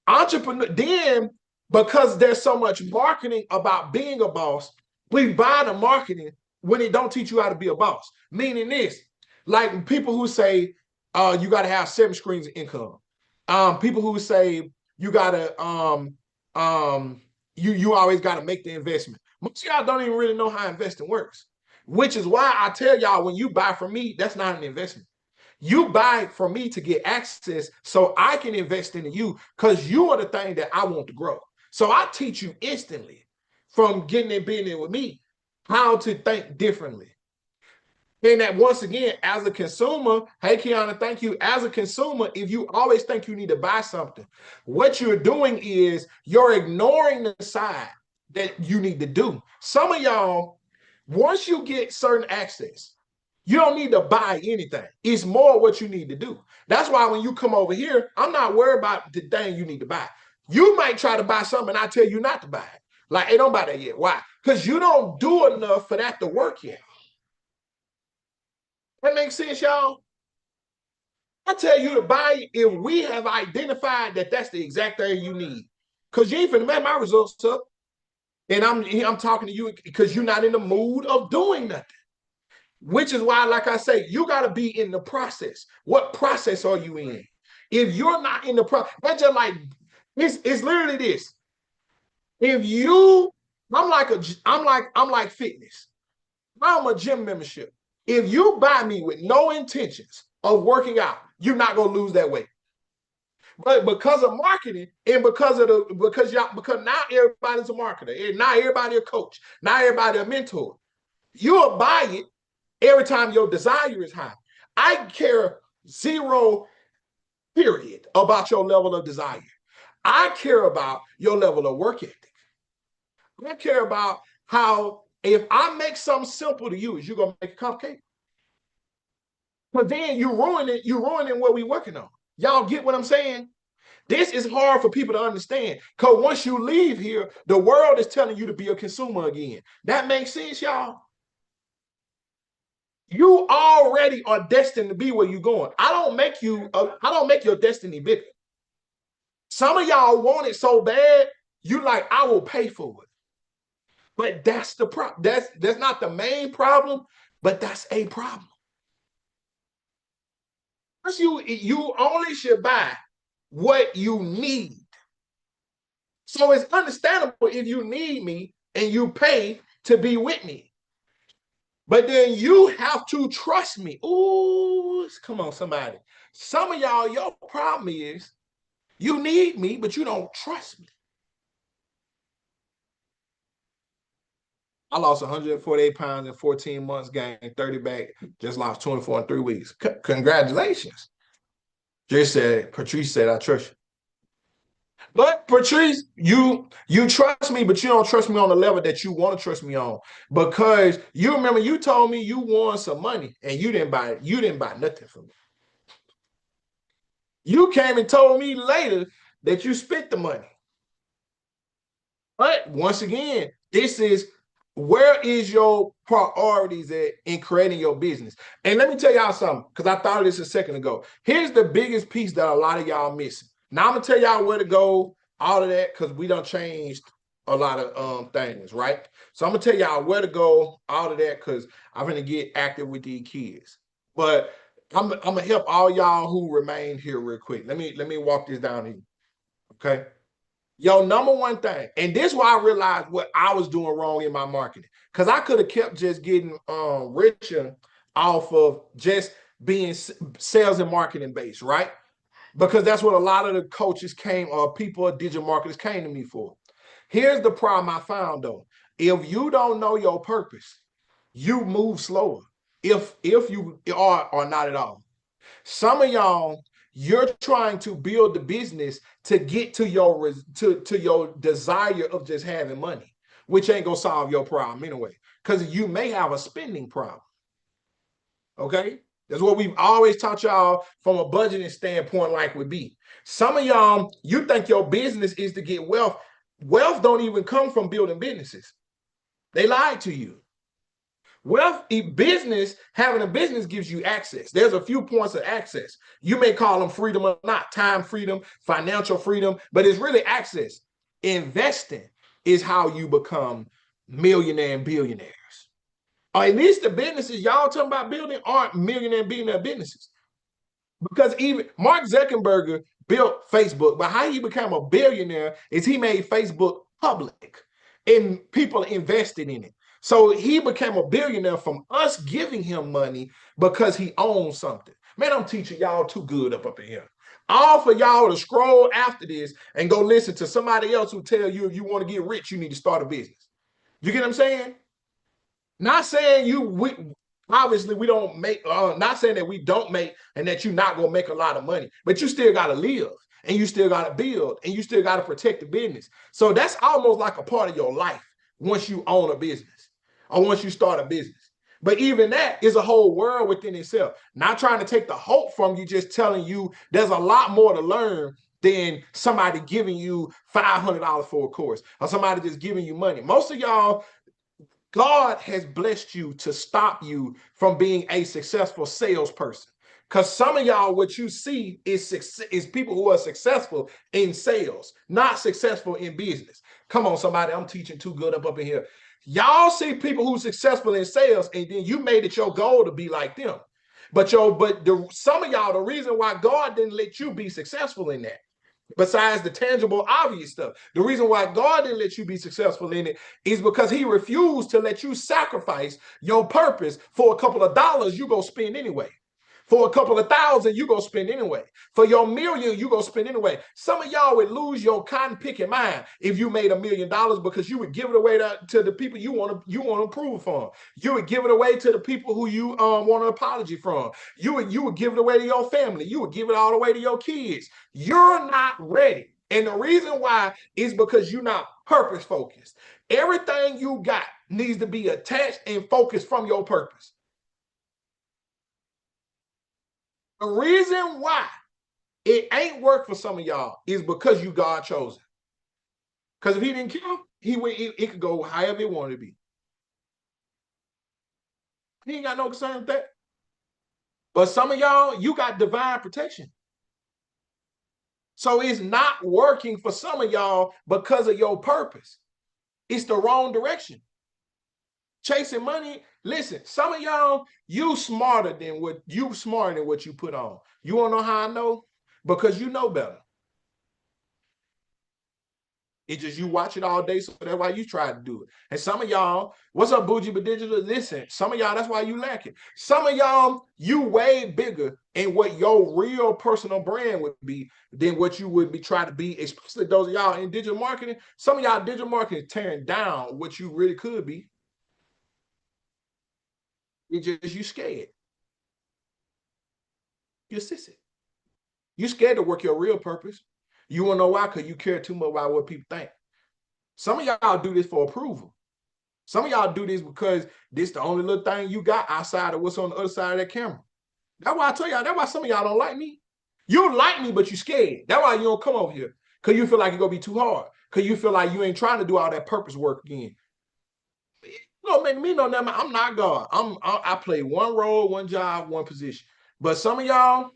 Entrepreneur, then because there's so much marketing about being a boss, we buy the marketing when it don't teach you how to be a boss. Meaning this, like people who say you got to have 7 streams of income. People who say you gotta you always gotta make the investment. Most of y'all don't even really know how investing works, which is why I tell y'all when you buy from me, that's not an investment. You buy from me to get access so I can invest into you because you are the thing that I want to grow. So I teach you instantly from getting and being in with me how to think differently. And that once again, as a consumer, hey Kiana, thank you. As a consumer, if you always think you need to buy something, what you're doing is you're ignoring the side that you need to do. Some of y'all, once you get certain access, you don't need to buy anything. It's more what you need to do. That's why when you come over here, I'm not worried about the thing you need to buy. You might try to buy something and I tell you not to buy it. Like, hey, don't buy that yet. Why? Because you don't do enough for that to work yet. That makes sense, y'all? I tell you to buy if we have identified that that's the exact thing you need. Because you ain't finna make my results up. And I'm talking to you because you're not in the mood of doing nothing. Which is why, like I say, you got to be in the process. What process are you in? If you're not in the process, that's just like It's literally this. If you, I'm like fitness. I'm a gym membership. If you buy me with no intentions of working out, you're not gonna lose that weight. But because of marketing and because now everybody's a marketer, and now everybody a coach, now everybody a mentor. You'll buy it every time your desire is high. I care zero period about your level of desire. I care about your level of work ethic. I care about how if I make something simple to you, is you gonna make it complicated? But then you're ruining what we working on. Y'all get what I'm saying? This is hard for people to understand. Because once you leave here, the world is telling you to be a consumer again. That makes sense, y'all. You already are destined to be where you're going. I don't make your destiny bigger. Some of y'all want it so bad, you like, I will pay for it. But that's the problem. That's not the main problem, but that's a problem. You only should buy what you need. So it's understandable if you need me and you pay to be with me. But then you have to trust me. Ooh, come on, somebody. Some of y'all, your problem is you need me, but you don't trust me. I lost 148 pounds in 14 months, gained 30 back, just lost 24 in 3 weeks. Congratulations. Patrice said, I trust you. But Patrice, you trust me, but you don't trust me on the level that you want to trust me on. Because you remember you told me you won some money and you didn't buy nothing from me. You came and told me later that you spent the money. But once again, this is where is your priorities at in creating your business? And let me tell y'all something, because I thought of this a second ago. Here's the biggest piece that a lot of y'all missing. Now I'm gonna tell y'all where to go, all of that, because we done changed a lot of things, right? So I'm gonna tell y'all where to go, all of that, because I'm gonna get active with these kids. But I'm gonna help all y'all who remain here real quick. Let me walk this down here. Okay. Yo, number one thing, and this is why I realized what I was doing wrong in my marketing. Because I could have kept just getting richer off of just being sales and marketing based, right? Because that's what a lot of the coaches came or people, digital marketers came to me for. Here's the problem I found though. If you don't know your purpose, you move slower. If you are or not at all. Some of y'all, you're trying to build the business to get to your your desire of just having money, which ain't gonna solve your problem anyway. Because you may have a spending problem. Okay, that's what we've always taught y'all from a budgeting standpoint, like would be. Some of y'all, you think your business is to get wealth. Wealth don't even come from building businesses. They lied to you. Wealth, having a business gives you access. There's a few points of access. You may call them freedom or not, time freedom, financial freedom, but it's really access. Investing is how you become millionaire and billionaires. Or at least the businesses y'all talking about building aren't millionaire and billionaire businesses. Because even Mark Zuckerberg built Facebook, but how he became a billionaire is he made Facebook public and people invested in it. So he became a billionaire from us giving him money because he owns something. Man, I'm teaching y'all too good up in here. All for y'all to scroll after this and go listen to somebody else who tell you if you want to get rich, you need to start a business. You get what I'm saying? Not saying obviously we don't make, not saying that we don't make and that you're not gonna make a lot of money, but you still gotta live and you still gotta build and you still gotta protect the business. So that's almost like a part of your life once you own a business or once you start a business. But even that is a whole world within itself. Not trying to take the hope from you, just telling you there's a lot more to learn than somebody giving you $500 for a course or somebody just giving you money. Most of y'all, God has blessed you to stop you from being a successful salesperson. Because some of y'all, what you see is people who are successful in sales, not successful in business. Come on, somebody, I'm teaching too good up in here. Y'all see people who are successful in sales, and then you made it your goal to be like them. But some of y'all, the reason why God didn't let you be successful in that, besides the tangible, obvious stuff. The reason why God didn't let you be successful in it is because he refused to let you sacrifice your purpose for a couple of dollars you go spend anyway. For a couple of thousand, you go spend anyway. For your million, you go spend anyway. Some of y'all would lose your cotton picking mind if you made $1 million because you would give it away to the people you want to approve from. You would give it away to the people who you want an apology from. You would give it away to your family. You would give it all away to your kids. You're not ready. And the reason why is because you're not purpose focused. Everything you got needs to be attached and focused from your purpose. The reason why it ain't work for some of y'all is because you God chosen. Because if he didn't care, it could go however it wanted to be. He ain't got no concern with that. But some of y'all, you got divine protection. So it's not working for some of y'all because of your purpose. It's the wrong direction. Chasing money. Listen, some of y'all, you smarter than what you put on. You want to know how I know? Because you know better. It's just you watch it all day, so that's why you try to do it. And some of y'all, what's up, Bougie but Digital? Listen, some of y'all, that's why you lack it. Some of y'all, you way bigger in what your real personal brand would be than what you would be trying to be, especially those of y'all in digital marketing. Some of y'all digital marketing is tearing down what you really could be. It's just you scared. You're sissy. You scared to work your real purpose. You want to know why? Because you care too much about what people think. Some of y'all do this for approval. Some of y'all do this because this is the only little thing you got outside of what's on the other side of that camera. That's why I tell y'all, that's why some of y'all don't like me. You like me, but you scared. That's why you don't come over here. Because you feel like it's going to be too hard. Because you feel like you ain't trying to do all that purpose work again. You don't make me know that I'm not God. I play one role, one job, one position. But some of y'all,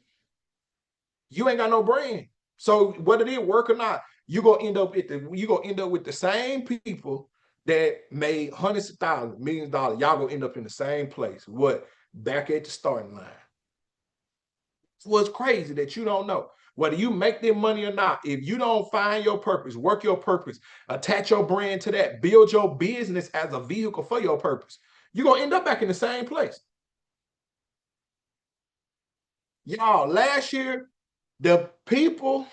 you ain't got no brain. So whether it work or not, you're gonna end up with the same people that made hundreds of thousands, millions of dollars. Y'all gonna end up in the same place. What? Back at the starting line. It's what's crazy that you don't know. Whether you make their money or not, if you don't find your purpose, work your purpose, attach your brand to that, build your business as a vehicle for your purpose, you're gonna end up back in the same place. Y'all, last year, the people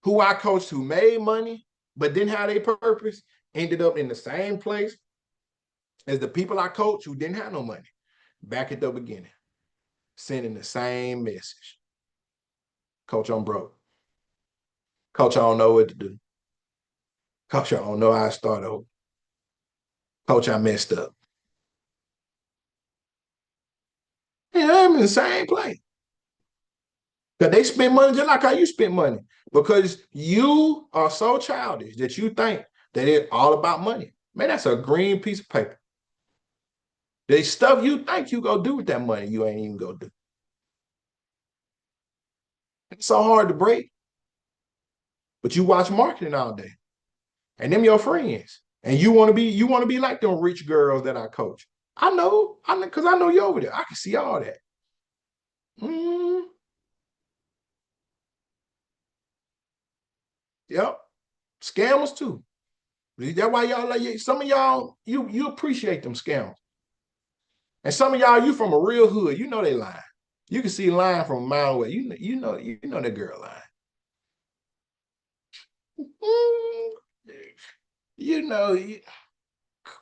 who I coached who made money but didn't have their purpose ended up in the same place as the people I coached who didn't have no money back at the beginning, sending the same message. Coach, I'm broke. Coach, I don't know what to do. Coach, I don't know how to start over. Coach, I messed up. Yeah, I'm in the same place. Because they spend money just like how you spend money. Because you are so childish that you think that it's all about money. Man, that's a green piece of paper. The stuff you think you go do with that money, you ain't even go do. It's so hard to break. But you watch marketing all day. And them your friends. And you want to be like them rich girls that I coach. I know, because I know you over there. I can see all that. Yep. Scammers too. That's why y'all like some of y'all, you appreciate them scammers. And some of y'all, you from a real hood, you know they lying. You can see lying from a mile away. You know that girl lying. You know,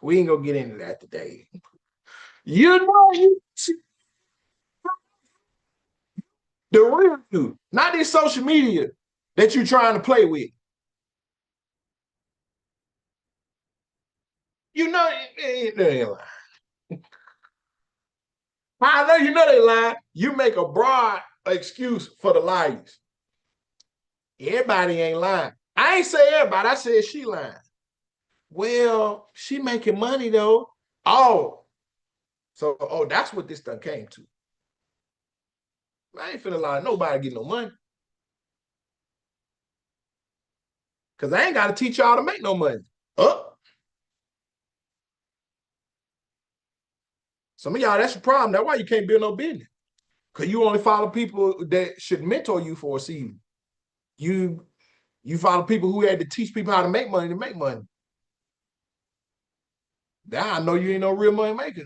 we ain't gonna get into that today. You know, the real you, not this social media that you trying to play with. You know, they ain't lying. I know you know they lying. You make a broad excuse for the liars. Everybody ain't lying. I ain't say everybody. I said she lying. Well, she making money though. Oh, so that's what this thing came to. I ain't finna lie. Nobody get no money. Because I ain't got to teach y'all to make no money. Some of y'all, that's your problem. That's why you can't build no business. Because you only follow people that should mentor you for a season. You follow people who had to teach people how to make money to make money. Now I know you ain't no real money maker.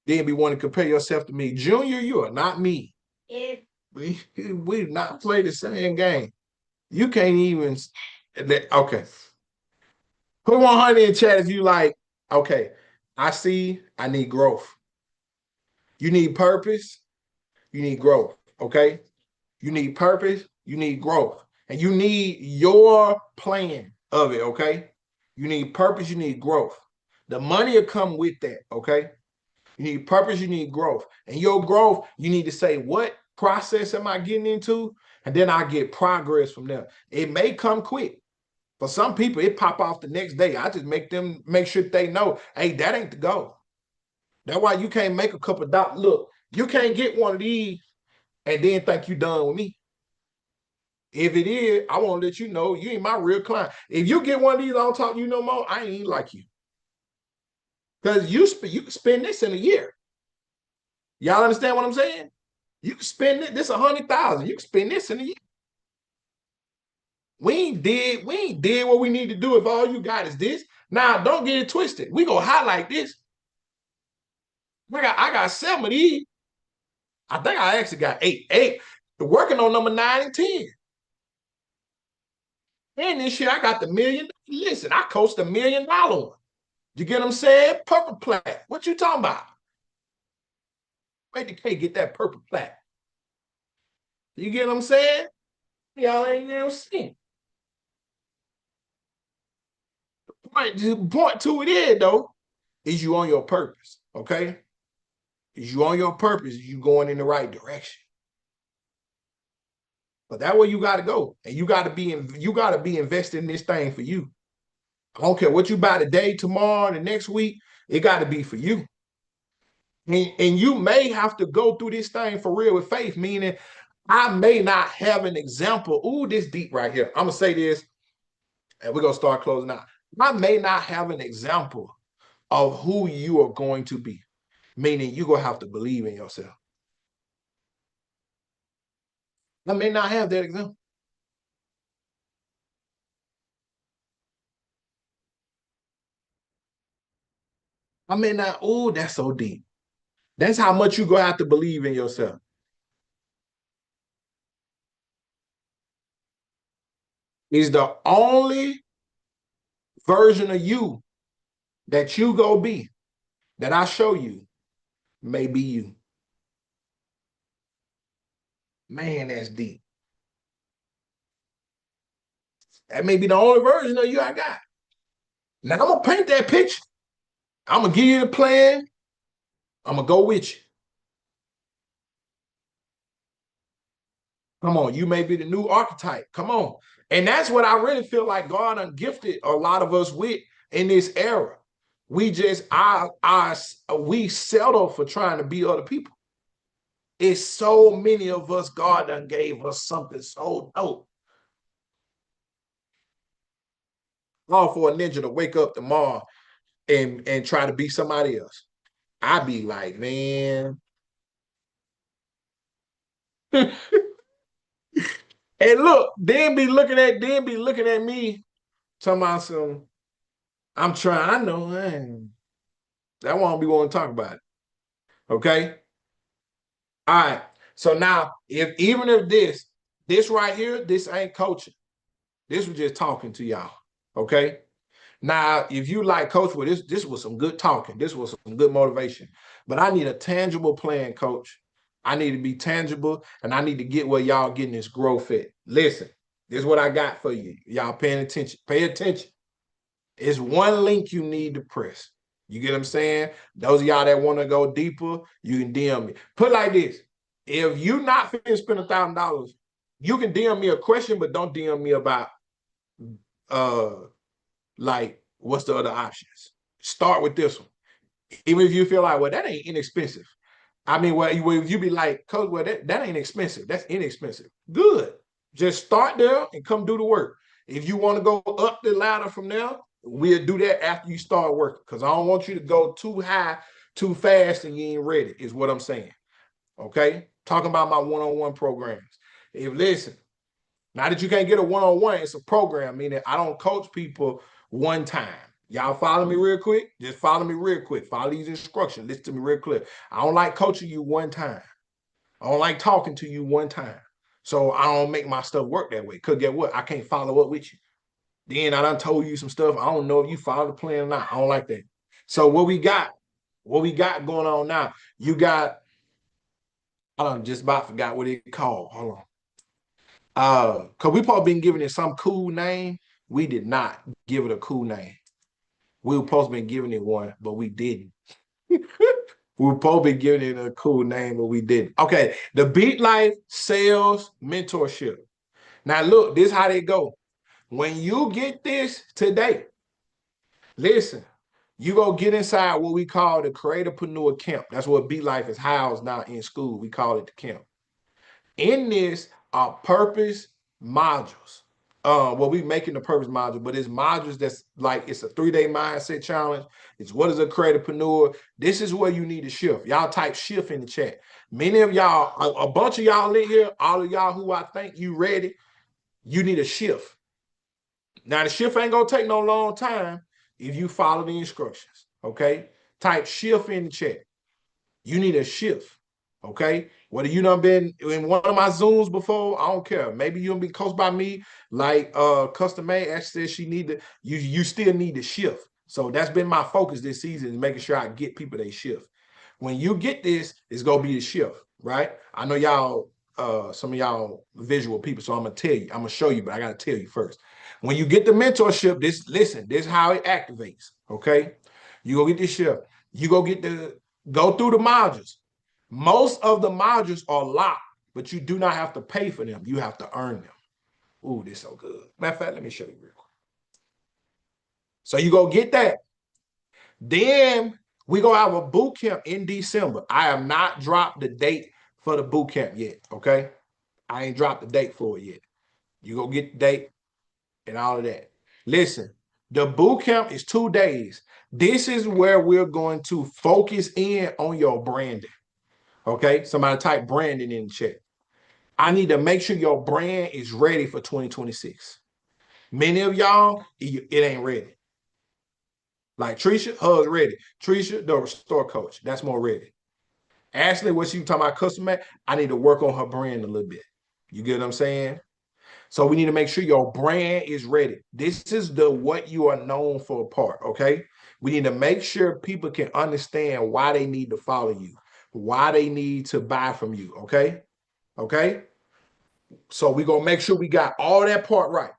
Then be wanting to compare yourself to me. Junior, you are not me. If We not play the same game. You can't even. Okay. Put 100 in chat if you like. Okay. I need growth. You need purpose. You need growth. Okay. You need purpose. You need growth. And you need your plan of it. Okay. You need purpose. You need growth. The money will come with that. Okay. You need purpose, you need growth. And your growth, you need to say, what process am I getting into? And then I get progress from there. It may come quick. For some people, it pop off the next day. I just make sure they know, hey, that ain't the goal. That's why you can't make a couple dollars. Look, you can't get one of these and then think you done with me. If it is, I want to let you know you ain't my real client. If you get one of these, I don't talk to you no more, I ain't like you. Because you can spend this in a year. Y'all understand what I'm saying? You can spend it. This 100,000. You can spend this in a year. We ain't did what we need to do if all you got is this. Now, don't get it twisted. We gonna highlight this. I got 7 of these. I think I actually got 8. Working on number 9 and 10. And this year I got the $1 million. Listen, I coached $1 million one. You get what I'm saying? Purple plaque. What you talking about? Wait the K get that purple plaque. You get what I'm saying? Y'all ain't never seen. Point to it is, though, is you on your purpose, okay? Is you on your purpose, you going in the right direction. But that way you got to go. And you got to be invested in this thing for you. I don't care what you buy today, tomorrow, the next week, it got to be for you. And you may have to go through this thing for real with faith, meaning I may not have an example. Ooh, this deep right here. I'm going to say this, and we're going to start closing out. I may not have an example of who you are going to be, meaning you're going to have to believe in yourself. I may not have that example. I may not, oh, that's so deep. That's how much you're going to have to believe in yourself. Is the only version of you that you go be, that I show you, may be you. Man, that's deep. That may be the only version of you I got. Now, I'm going to paint that picture. I'm going to give you the plan. I'm going to go with you. Come on, you may be the new archetype. Come on. And that's what I really feel like God ungifted a lot of us with in this era. We we settle for trying to be other people. It's so many of us, God done gave us something so dope. All for a ninja to wake up tomorrow and try to be somebody else. I'd be like, man. And look, then be looking at me, talking about some, I'm trying, I know, man. That won't be want to talk about it. Okay. All right. So now, even if this right here, this ain't coaching. This was just talking to y'all. Okay. Now, if you like coach, well, this was some good talking. This was some good motivation. But I need a tangible plan, coach. I need to be tangible, and I need to get where y'all getting this growth at. Listen, this is what I got for you. Y'all paying attention. Pay attention. It's one link you need to press. You get what I'm saying? Those of y'all that want to go deeper, you can DM me. Put it like this. If you not finna spend $1,000, you can DM me a question, but don't DM me about like what's the other options. Start with this one. Even if you feel like, well, that ain't inexpensive. I mean, well, if you be like, Coach, well, that ain't expensive. That's inexpensive. Good. Just start there and come do the work. If you want to go up the ladder from there, we'll do that after you start working, because I don't want you to go too high, too fast, and you ain't ready, is what I'm saying. Okay? Talking about my one-on-one programs. If listen, now that you can't get a one-on-one, it's a program, meaning I don't coach people one time. Y'all follow me real quick? Just follow me real quick. Follow these instructions. Listen to me real clear. I don't like coaching you one time. I don't like talking to you one time. So I don't make my stuff work that way. Cause get what? I can't follow up with you. Then I done told you some stuff. I don't know if you follow the plan or not. I don't like that. So what we got going on now, you got, I done just about forgot what it called. Hold on. Cause we probably been giving it some cool name. We did not give it a cool name. We were supposed to be giving it one, but we didn't. We were supposed to be giving it a cool name, but we didn't. Okay, the Beat Life Sales Mentorship. Now look, this is how they go. When you get this today, listen, you go get inside what we call the Creatorpreneur Camp. That's what Beat Life is housed now in school. We call it the camp. In this are purpose modules. Well, we making the purpose module, but it's modules that's like it's a 3-day mindset challenge. It's what is a creatorpreneur. This is where you need to shift. Y'all type shift in the chat. Many of y'all, a bunch of y'all in here, all of y'all who I think you ready, you need a shift. Now the shift ain't gonna take no long time if you follow the instructions. Okay, type shift in the chat. You need a shift. Okay, whether you done been in one of my Zooms before, I don't care. Maybe you'll be coached by me, like Custom May actually said she need to. You still need to shift. So that's been my focus this season, is making sure I get people they shift. When you get this, it's gonna be the shift, right? I know y'all, some of y'all visual people, so I'm gonna tell you, I'm gonna show you, but I gotta tell you first. When you get the mentorship, this listen, this is how it activates. Okay, you go get this shift. You go get the go through the modules. Most of the modules are locked, but you do not have to pay for them. You have to earn them. Ooh, this is so good. Matter of fact, let me show you real quick. So you go get that. Then we gonna have a boot camp in December. I have not dropped the date for the boot camp yet. Okay, I ain't dropped the date for it yet. You go get the date and all of that. Listen, the boot camp is 2 days. This is where we're going to focus in on your branding. Okay, somebody type branding in the chat. I need to make sure your brand is ready for 2026. Many of y'all, it ain't ready. Like Trisha, hers ready. Trisha, the store coach, that's more ready. Ashley, what she talking about customer, I need to work on her brand a little bit. You get what I'm saying? So we need to make sure your brand is ready. This is the what you are known for part, okay? We need to make sure people can understand why they need to follow you, why they need to buy from you, okay? Okay? So we're going to make sure we got all that part right.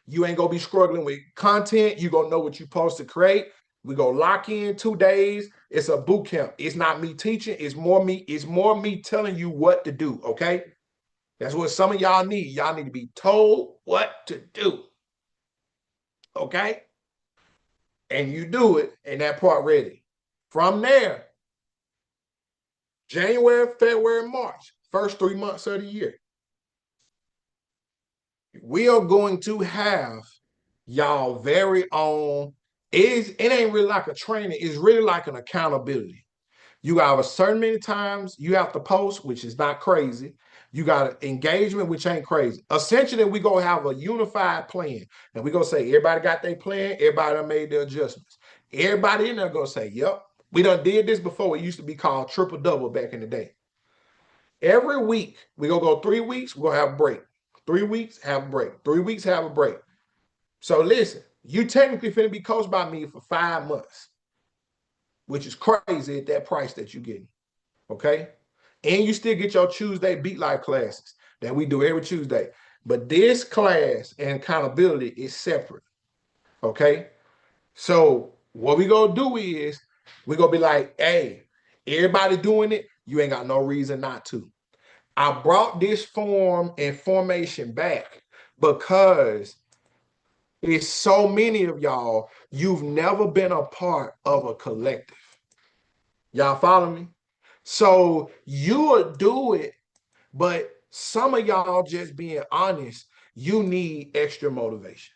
You ain't going to be struggling with content. You're going to know what you're supposed to create. We're going to lock in 2 days. It's a boot camp. It's not me teaching. It's more me telling you what to do, okay? That's what some of y'all need. Y'all need to be told what to do. Okay? And you do it, and that part ready. From there, January, February, March, first 3 months of the year, we are going to have y'all very own. It ain't really like a training, it's really like an accountability. You got a certain many times you have to post, which is not crazy. You got engagement, which ain't crazy. Essentially, we gonna have a unified plan. And we gonna say, everybody got their plan, everybody done made their adjustments. Everybody in there gonna say, yep, we done did this before. It used to be called triple double back in the day. Every week, we gonna go 3 weeks, we're gonna have a break. 3 weeks, have a break. 3 weeks, have a break. So listen, you technically finna be coached by me for 5 months, which is crazy at that price that you're getting. Okay? And you still get your Tuesday Beat Life classes that we do every Tuesday. But this class and accountability is separate. Okay? So what we gonna do is we gonna be like, hey, everybody doing it, you ain't got no reason not to. I brought this form and formation back because it's so many of y'all, you've never been a part of a collective. Y'all follow me? So you will do it, but some of y'all, just being honest, you need extra motivation.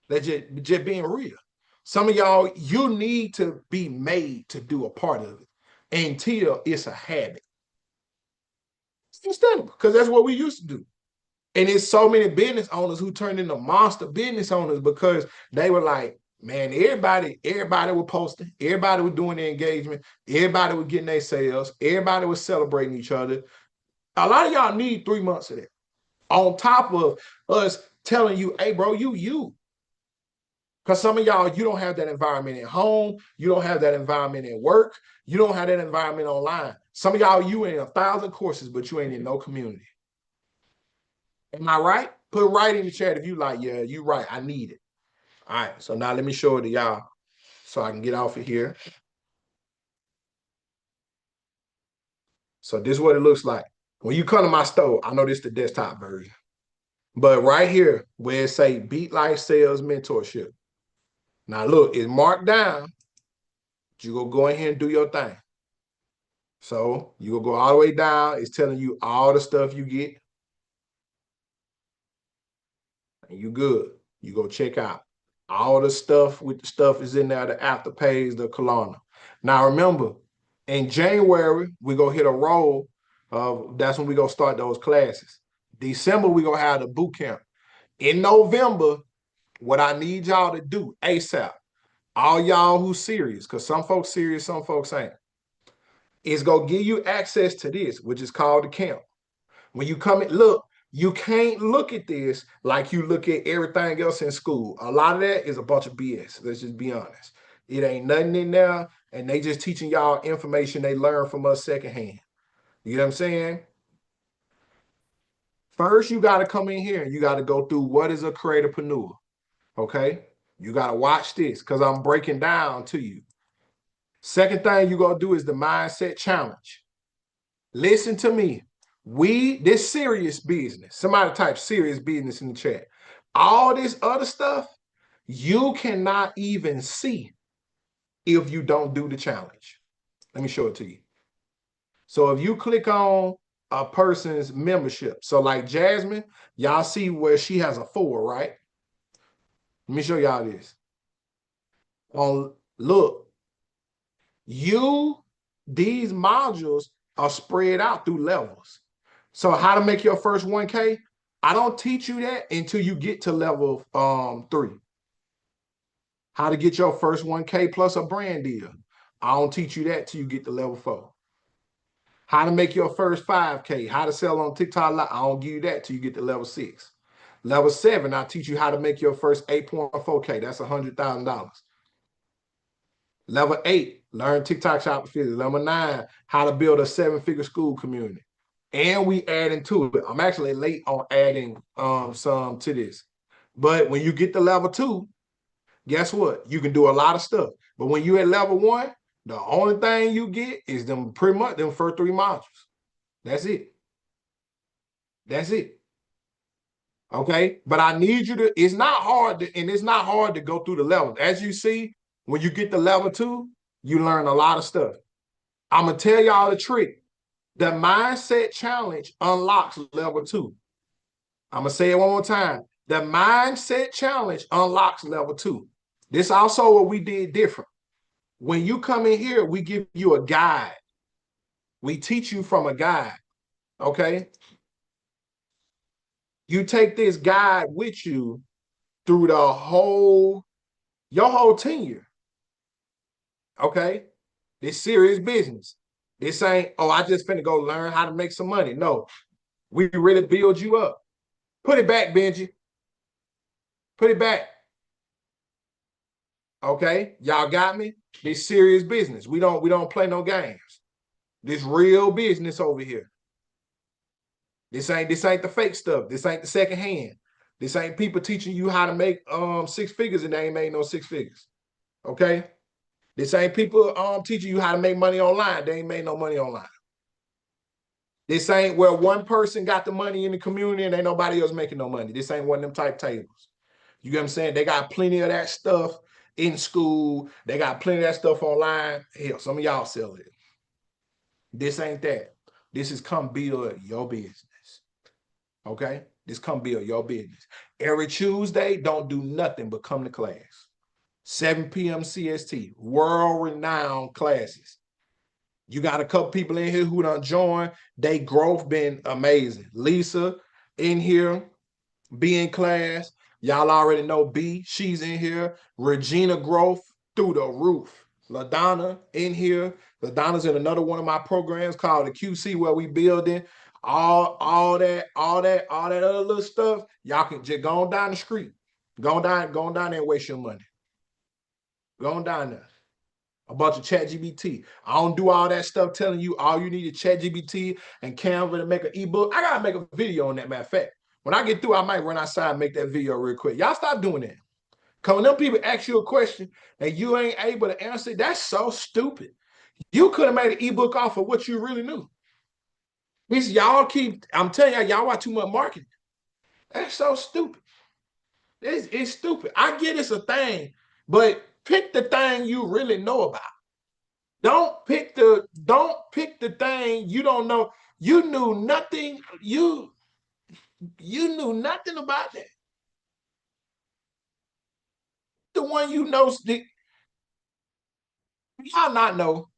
That's just being real. Some of y'all, you need to be made to do a part of it until it's a habit. It's understandable, because that's what we used to do. And it's so many business owners who turned into monster business owners because they were like, man, everybody was posting, everybody was doing the engagement, everybody was getting their sales, everybody was celebrating each other. A lot of y'all need 3 months of that. On top of us telling you, hey, bro, you. Because some of y'all, you don't have that environment at home. You don't have that environment at work. You don't have that environment online. Some of y'all, you in 1,000 courses, but you ain't in no community. Am I right? Put right in the chat if you like, yeah, you right. I need it. All right. So now let me show it to y'all so I can get off of here. So this is what it looks like. When you come to my store, I know this is the desktop version. But right here, where it say Beat Life Sales Mentorship. Now look, it's marked down. You go in here and do your thing. So you will go all the way down. It's telling you all the stuff you get. And you good. You go check out. All the stuff with the stuff is in there, the Afterpays, the Klarna. Now remember, in January, we go hit a roll of that's when we go start those classes. December, we gonna have the boot camp. In November, what I need y'all to do ASAP, all y'all who serious, because some folks serious, some folks ain't, is go give you access to this, which is called the camp. When you come in, look, you can't look at this like you look at everything else in school. A lot of that is a bunch of BS. Let's just be honest. It ain't nothing in there, and they just teaching y'all information they learned from us secondhand. You know what I'm saying? First, you got to come in here and you got to go through what is a creatorpreneur. Okay? You got to watch this because I'm breaking down to you. Second thing you're going to do is the mindset challenge. Listen to me. This serious business, somebody type serious business in the chat. All this other stuff, you cannot even see if you don't do the challenge. Let me show it to you. So if you click on a person's membership, so like Jasmine, y'all see where she has a 4, right? Let me show y'all this. Look, these modules are spread out through levels. So how to make your first 1K, I don't teach you that until you get to level 3. How to get your first 1K plus a brand deal. I don't teach you that till you get to level 4. How to make your first 5K, how to sell on TikTok Live, I don't give you that till you get to level 6. Level 7, I'll teach you how to make your first 8.4K. That's $100,000. Level 8, learn TikTok Shop Affiliate. Level 9, how to build a 7-figure school community. And we adding to it. I'm actually late on adding some to this. But when you get to level 2, guess what? You can do a lot of stuff. But when you at level 1, the only thing you get is pretty much them first 3 modules. That's it. That's it. Okay. But I need you to, it's not hard to go through the levels. As you see, when you get to level 2, you learn a lot of stuff. I'm gonna tell y'all the trick. The mindset challenge unlocks level 2. I'm gonna say it one more time. The mindset challenge unlocks level 2. This also what we did different. When you come in here, we give you a guide. We teach you from a guide. Okay. You take this guide with you through your whole tenure. Okay. This serious business. This ain't, oh, I just finna go learn how to make some money. No, we really build you up. Put it back, Benji. Put it back. Okay, y'all got me? This serious business. We don't play no games. This real business over here. This ain't the fake stuff. This ain't the second hand. This ain't people teaching you how to make 6 figures and they ain't made no 6 figures. Okay? This ain't people teaching you how to make money online. They ain't made no money online. This ain't where one person got the money in the community and ain't nobody else making no money. This ain't one of them type tables. You get what I'm saying? They got plenty of that stuff in school. They got plenty of that stuff online. Hell, some of y'all sell it. This ain't that. This is come build your business. Okay? This come build your business. Every Tuesday, don't do nothing but come to class. 7 p.m. CST, world-renowned classes. You got a couple people in here who done joined. They growth been amazing. Lisa, in here. B in class. Y'all already know B. She's in here. Regina Growth through the roof. LaDonna in here. LaDonna's in another one of my programs called the QC where we building all that other little stuff. Y'all can just go on down the street. Go on down there and waste your money. Go on down there. A bunch of ChatGPT. I don't do all that stuff telling you all you need is ChatGPT and Canva to make an ebook. I gotta make a video on that, matter of fact. When I get through, I might run outside and make that video real quick. Y'all stop doing that. Cause when them people ask you a question and you ain't able to answer it, that's so stupid. You could have made an ebook off of what you really knew. I'm telling y'all watch too much marketing. That's so stupid. It's stupid. I get it's a thing, but pick the thing you really know about. Don't pick the thing you don't know. You knew nothing. You knew nothing about that. The one you know, y'all not know.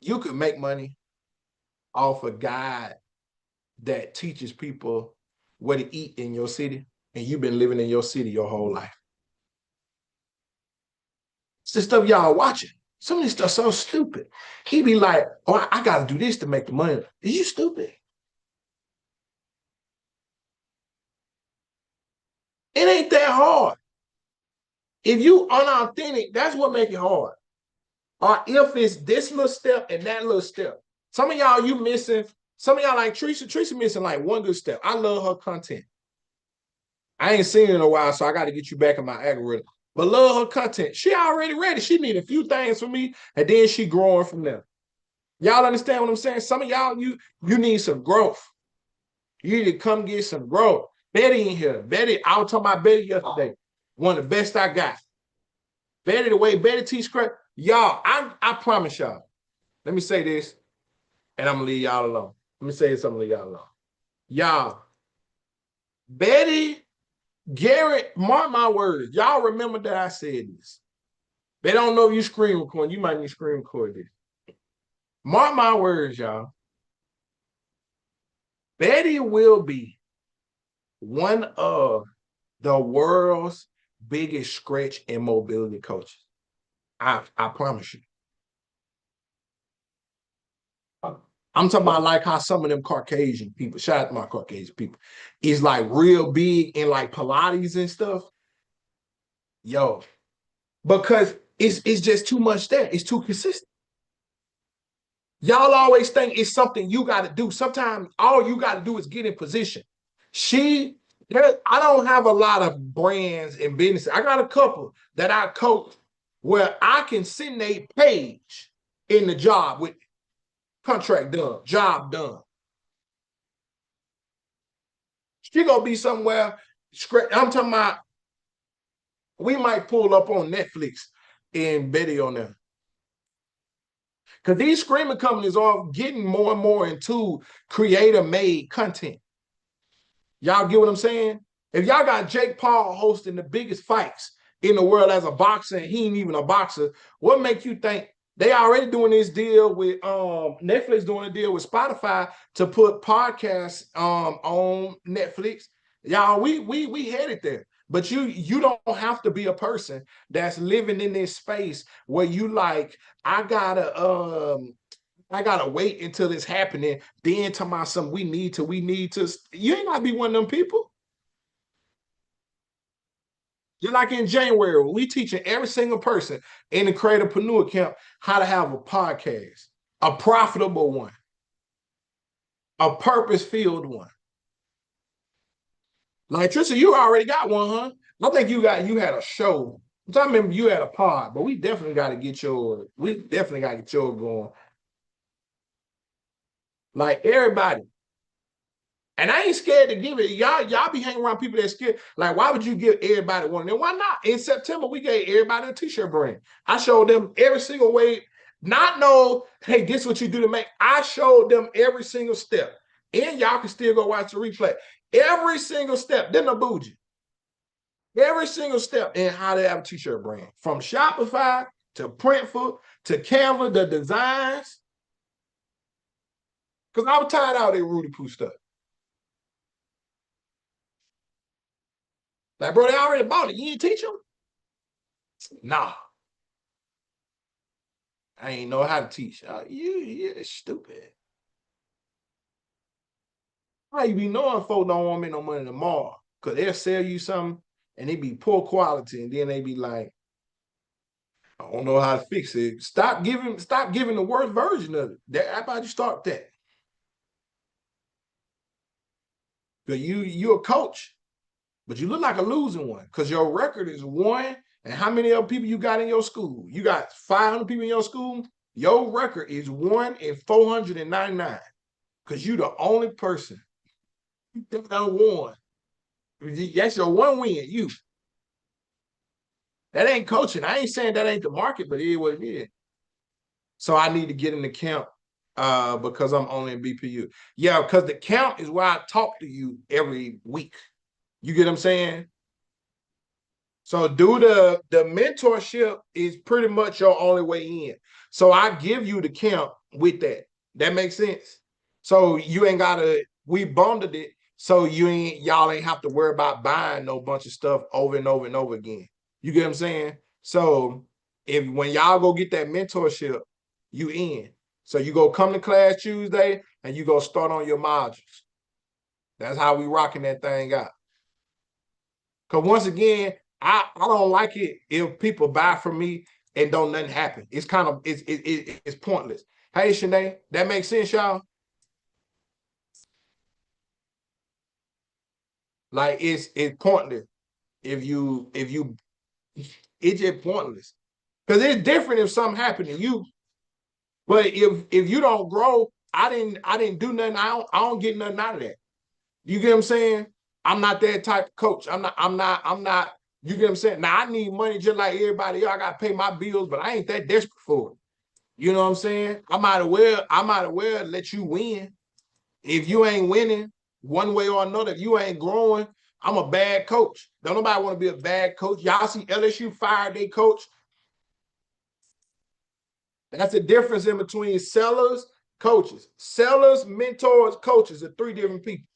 You could make money off a guide that teaches people what to eat in your city, and you've been living in your city your whole life. It's the stuff y'all watching. Some of this stuff so stupid. He be like, oh, I got to do this to make the money. Is you stupid? It ain't that hard. If you unauthentic, that's what make it hard. Or if it's this little step and that little step. Some of y'all, you missing. Some of y'all like Teresa. Teresa missing like one good step. I love her content. I ain't seen it in a while, so I got to get you back in my algorithm. But love her content. She already ready. She need a few things from me, and then she growing from there. Y'all understand what I'm saying? Some of y'all, you need some growth. You need to come get some growth. Betty in here. Betty, I was talking about Betty yesterday. One of the best I got. Betty, the way Betty teach crap. Y'all, I promise y'all. Let me say this, and I'm gonna leave y'all alone. Let me say this, I'm gonna leave y'all alone. Y'all, Betty, Garrett, mark my words. Y'all remember that I said this. They don't know you screen recording. You might need screen record this. Mark my words, y'all. Betty will be one of the world's biggest stretch and mobility coaches. I promise you. I'm talking about like how some of them Caucasian people, shout out to my Caucasian people, is like real big in like Pilates and stuff. Yo, because it's just too much there. It's too consistent. Y'all always think it's something you got to do. Sometimes all you got to do is get in position. I don't have a lot of brands and business. I got a couple that I coach where I can send a page in the job with contract done, job done. She gonna be somewhere. I'm talking about. We might pull up on Netflix and Betty on there. Because these streaming companies are getting more and more into creator-made content. Y'all get what I'm saying? If y'all got Jake Paul hosting the biggest fights in the world as a boxer, and he ain't even a boxer, what make you think they already doing this deal with Netflix doing a deal with Spotify to put podcasts on Netflix? Y'all, we headed there. But you don't have to be a person that's living in this space where you like, I gotta wait until it's happening, then to my son, we need to. You ain't gotta be one of them people. Just like in January, we teaching every single person in the Creatorpreneur Camp how to have a podcast, a profitable one, a purpose-filled one. Like Trisha, you already got one, huh? I think you had a show. I remember you had a pod, but we definitely got to get yours going. Like everybody. And I ain't scared to give it. Y'all be hanging around people that scared. Like, why would you give everybody one? And why not? In September, we gave everybody a t-shirt brand. I showed them every single way. Not know, hey, this is what you do to make. I showed them every single step. And y'all can still go watch the replay. Every single step. Then the bougie. Every single step in how to have a t-shirt brand. From Shopify to Printful to Canva, the designs. Because I was tired of all that Rudy Poo stuff. Like, bro, they already bought it. You didn't teach them? Nah. I ain't know how to teach. You're stupid. How you be knowing folks don't want me no money tomorrow? Because they'll sell you something and they be poor quality, and then they be like, I don't know how to fix it. Stop giving the worst version of it. How about you start that? Because you're a coach, but you look like a losing one because your record is one. And how many other people you got in your school? You got 500 people in your school. Your record is 1 in 499 because you the only person that won. That's your one win. You. That ain't coaching. I ain't saying that ain't the market, but it is what it is. So I need to get in the camp because I'm only in BPU. Yeah, because the camp is where I talk to you every week. You get what I'm saying? So the mentorship is pretty much your only way in. So I give you the camp with that. That makes sense. So you ain't gotta, we bundled it so y'all ain't have to worry about buying no bunch of stuff over and over and over again. You get what I'm saying? So if when y'all go get that mentorship, you in. So you go come to class Tuesday and you go start on your modules. That's how we rocking that thing out. Because once again, I don't like it if people buy from me and don't nothing happen. It's kind of it's pointless. Hey, Shanae, that makes sense, y'all? Like it's pointless if you it's just pointless. Because it's different if something happened to you. But if you don't grow, I didn't do nothing. I don't get nothing out of that. You get what I'm saying? I'm not that type of coach. I'm not, you get what I'm saying? Now I need money just like everybody else. I gotta pay my bills, but I ain't that desperate for it. You know what I'm saying? I might as well let you win. If you ain't winning one way or another, if you ain't growing, I'm a bad coach. Don't nobody want to be a bad coach. Y'all see LSU fired their coach. That's the difference in between sellers, coaches. Sellers, mentors, coaches are three different people.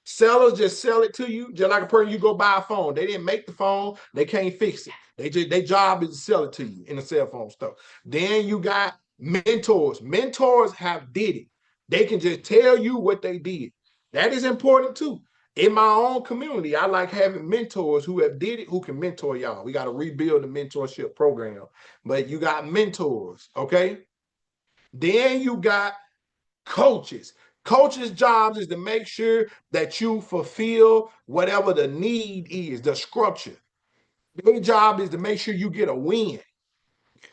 Sellers just sell it to you, just like a person you go buy a phone. They didn't make the phone, they can't fix it. Their job is to sell it to you in a cell phone store. Then you got mentors. Mentors have did it. They can just tell you what they did. That is important too. In my own community, I like having mentors who have did it, who can mentor y'all. We got to rebuild the mentorship program, but you got mentors, okay? Then you got coaches. Coaches' jobs is to make sure that you fulfill whatever the need is, the structure. Their job is to make sure you get a win.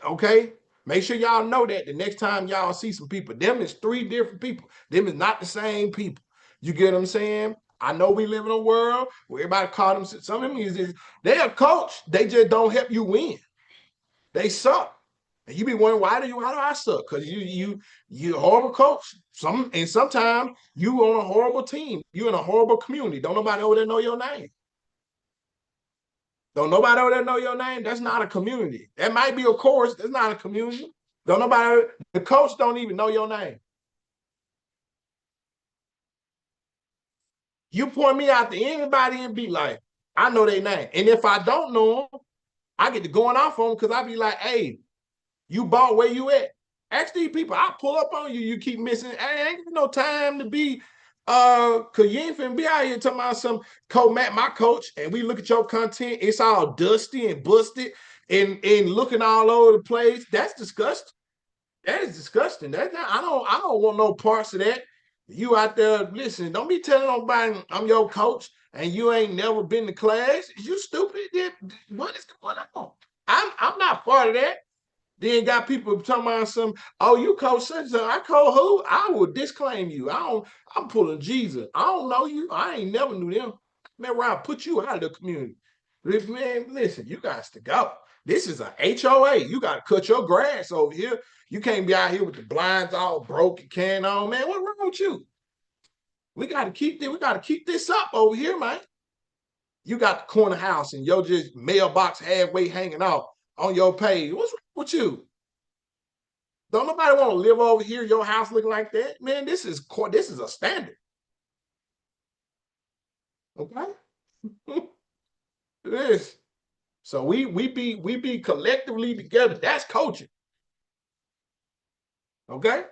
Okay? Make sure y'all know that the next time y'all see some people. Them is three different people. Them is not the same people. You get what I'm saying? I know we live in a world where everybody call them, some of them is they're a coach. They just don't help you win. They suck. And you be wondering, why do I suck? Because you a horrible coach. Sometimes you on a horrible team. You in a horrible community. Don't nobody over there know your name. Don't nobody over there know your name. That's not a community. That might be a course. That's not a community. Don't nobody, the coach don't even know your name. You point me out to anybody and be like, I know their name. And if I don't know them, I get to going off on them because I be like, hey, you bought where you at? Ask these people. I pull up on you. You keep missing. I ain't no time to be cause you ain't finna be out here talking about some Matt, my coach, and we look at your content, it's all dusty and busted and looking all over the place. That's disgusting. That is disgusting. That's not, I don't want no parts of that. You out there, listen, don't be telling nobody I'm your coach and you ain't never been to class. Is you stupid? What is going on? I'm not part of that. Then got people talking about some, oh, you coach such and I call who? I will disclaim you. I'm pulling Jesus. I don't know you. I ain't never knew them. Man, I put you out of the community. Man, listen, you guys to go. This is a HOA. You got to cut your grass over here. You can't be out here with the blinds all broken, can on, man. What's wrong with you? We got to keep this up over here, man. You got the corner house and your just mailbox halfway hanging out on your page. What's wrong with you? Don't nobody want to live over here, your house looking like that. Man, this is a standard. Okay? This. So we be collectively together. That's coaching. Okay.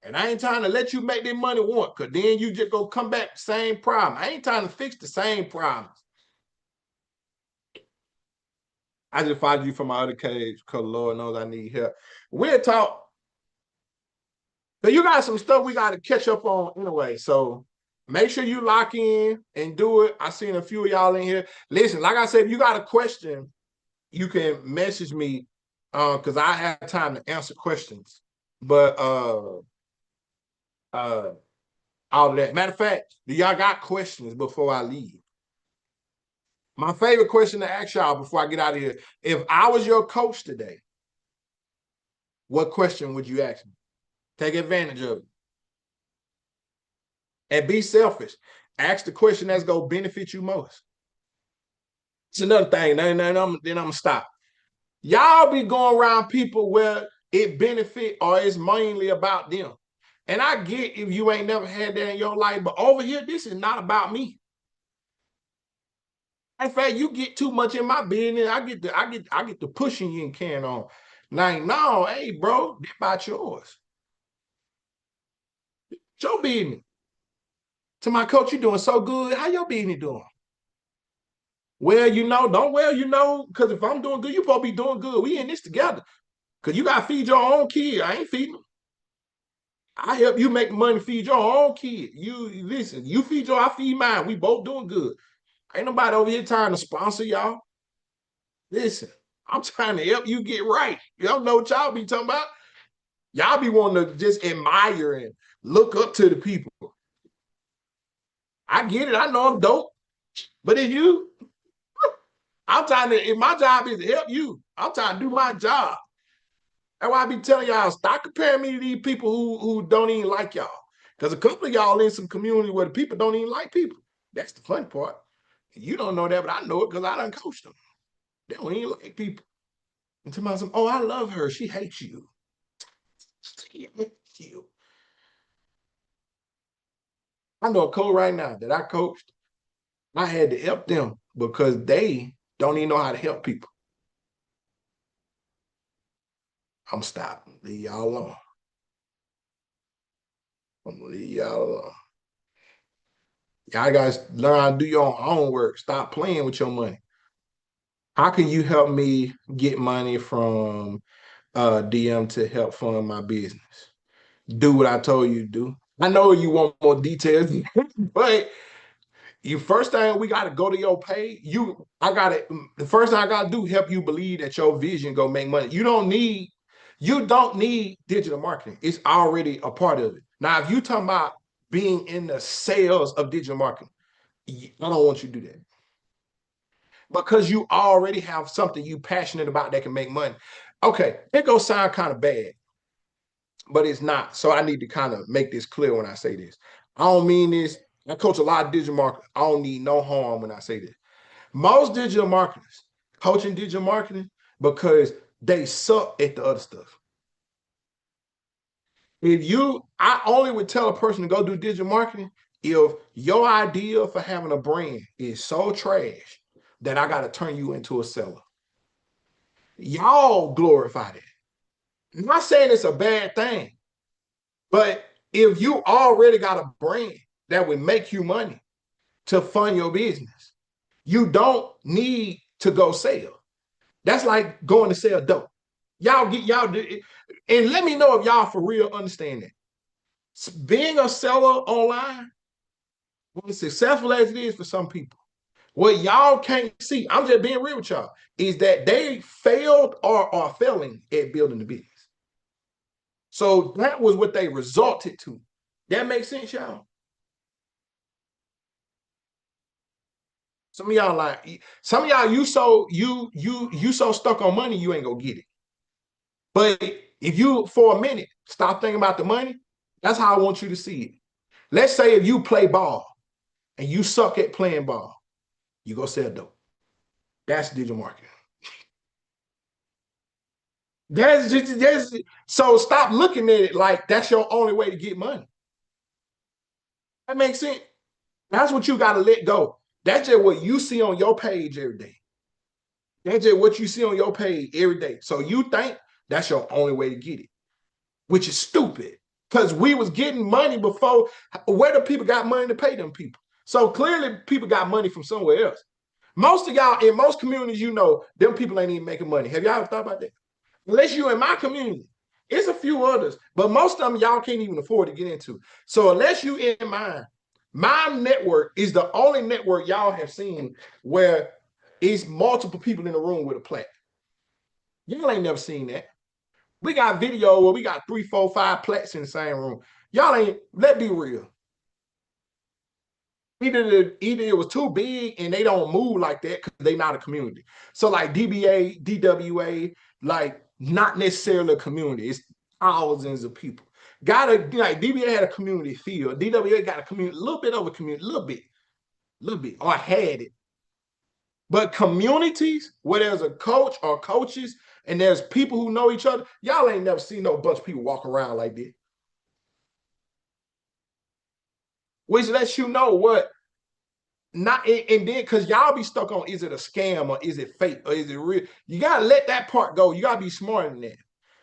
And I ain't trying to let you make that money once, because then you just go come back the same problem. I ain't trying to fix the same problems. I just fired you from my other cage because Lord knows I need help. We'll talk. But you got some stuff we got to catch up on anyway. So make sure you lock in and do it. I seen a few of y'all in here. Listen, like I said, if you got a question, you can message me because I have time to answer questions. But all of that. Matter of fact, do y'all got questions before I leave? My favorite question to ask y'all before I get out of here: if I was your coach today, what question would you ask me? Take advantage of it. And be selfish. Ask the question that's going to benefit you most. It's another thing. Then I'm going to stop. Y'all be going around people where it benefit or it's mainly about them. And I get if you ain't never had that in your life, but over here, this is not about me. In fact, you get too much in my business. I get the pushing you and carrying on. Like, no, hey, bro, it's about yours. It's your business. To my coach, you doing so good. How your business doing? Well, because if I'm doing good, you probably be doing good. We in this together. Because you got to feed your own kid. I ain't feeding them. I help you make money, feed your own kid. You listen, you feed your, I feed mine. We both doing good. Ain't nobody over here trying to sponsor y'all. Listen, I'm trying to help you get right. Y'all know what y'all be talking about? Y'all be wanting to just admire and look up to the people. I get it. I know I'm dope. But if you, I'm trying to, if my job is to help you, I'm trying to do my job. That's why I be telling y'all, stop comparing me to these people who don't even like y'all. Because a couple of y'all in some community where the people don't even like people. That's the fun part. You don't know that, but I know it because I done coached them. They don't even like people. And somebody says, oh, I love her. She hates you. She hates you. I know a coach right now that I coached. I had to help them because they don't even know how to help people. I'm stopping. Leave y'all alone. I'm gonna leave y'all alone. Y'all guys learn how to do your own work. Stop playing with your money. How can you help me get money from DM to help fund my business? Do what I told you to do. I know you want more details, but you first thing we gotta go to your page. The first thing I gotta do help you believe that your vision go make money. You don't need digital marketing. It's already a part of it. Now, if you talking about being in the sales of digital marketing, I don't want you to do that. Because you already have something you passionate about that can make money. Okay, it gonna sound kind of bad, but it's not. So I need to kind of make this clear when I say this. I don't mean this. I coach a lot of digital marketers. I don't need no harm when I say this. Most digital marketers coaching digital marketing because they suck at the other stuff. I only would tell a person to go do digital marketing if your idea for having a brand is so trash that I got to turn you into a seller. Y'all glorify that. I'm not saying it's a bad thing, but if you already got a brand that would make you money to fund your business, you don't need to go sell. That's like going to sell dope. And let me know if y'all for real understand that. Being a seller online, as successful as it is for some people, what y'all can't see, I'm just being real with y'all, is that they failed or are failing at building the business. So that was what they resulted to. That makes sense, y'all? Some of y'all, you so stuck on money, you ain't gonna get it. But if you, for a minute, stop thinking about the money, that's how I want you to see it. Let's say if you play ball and you suck at playing ball, you go sell dope. That's digital marketing. So stop looking at it like that's your only way to get money. That makes sense. That's what you got to let go. That's just what you see on your page every day. That's just what you see on your page every day. So you think that's your only way to get it, which is stupid. Because we was getting money before. Where the people got money to pay them people? So clearly people got money from somewhere else. Most of y'all in most communities, you know, them people ain't even making money. Have y'all ever thought about that? Unless you in my community. It's a few others, but most of them y'all can't even afford to get into. So unless you in mine, my network is the only network y'all have seen where it's multiple people in the room with a plat. Y'all ain't never seen that. We got video where we got 3, 4, 5 plats in the same room. Y'all ain't, let's be real. Either it was too big and they don't move like that because they not a community. So like DBA, DWA, like not necessarily a community. It's thousands of people. Got a like DBA had a community feel. DWA got a community, a little bit of a community, a little bit, or had it. But communities where there's a coach or coaches and there's people who know each other, y'all ain't never seen no bunch of people walk around like this. Which lets you know what not and then because y'all be stuck on is it a scam or is it fake or is it real? You gotta let that part go. You gotta be smarter than that.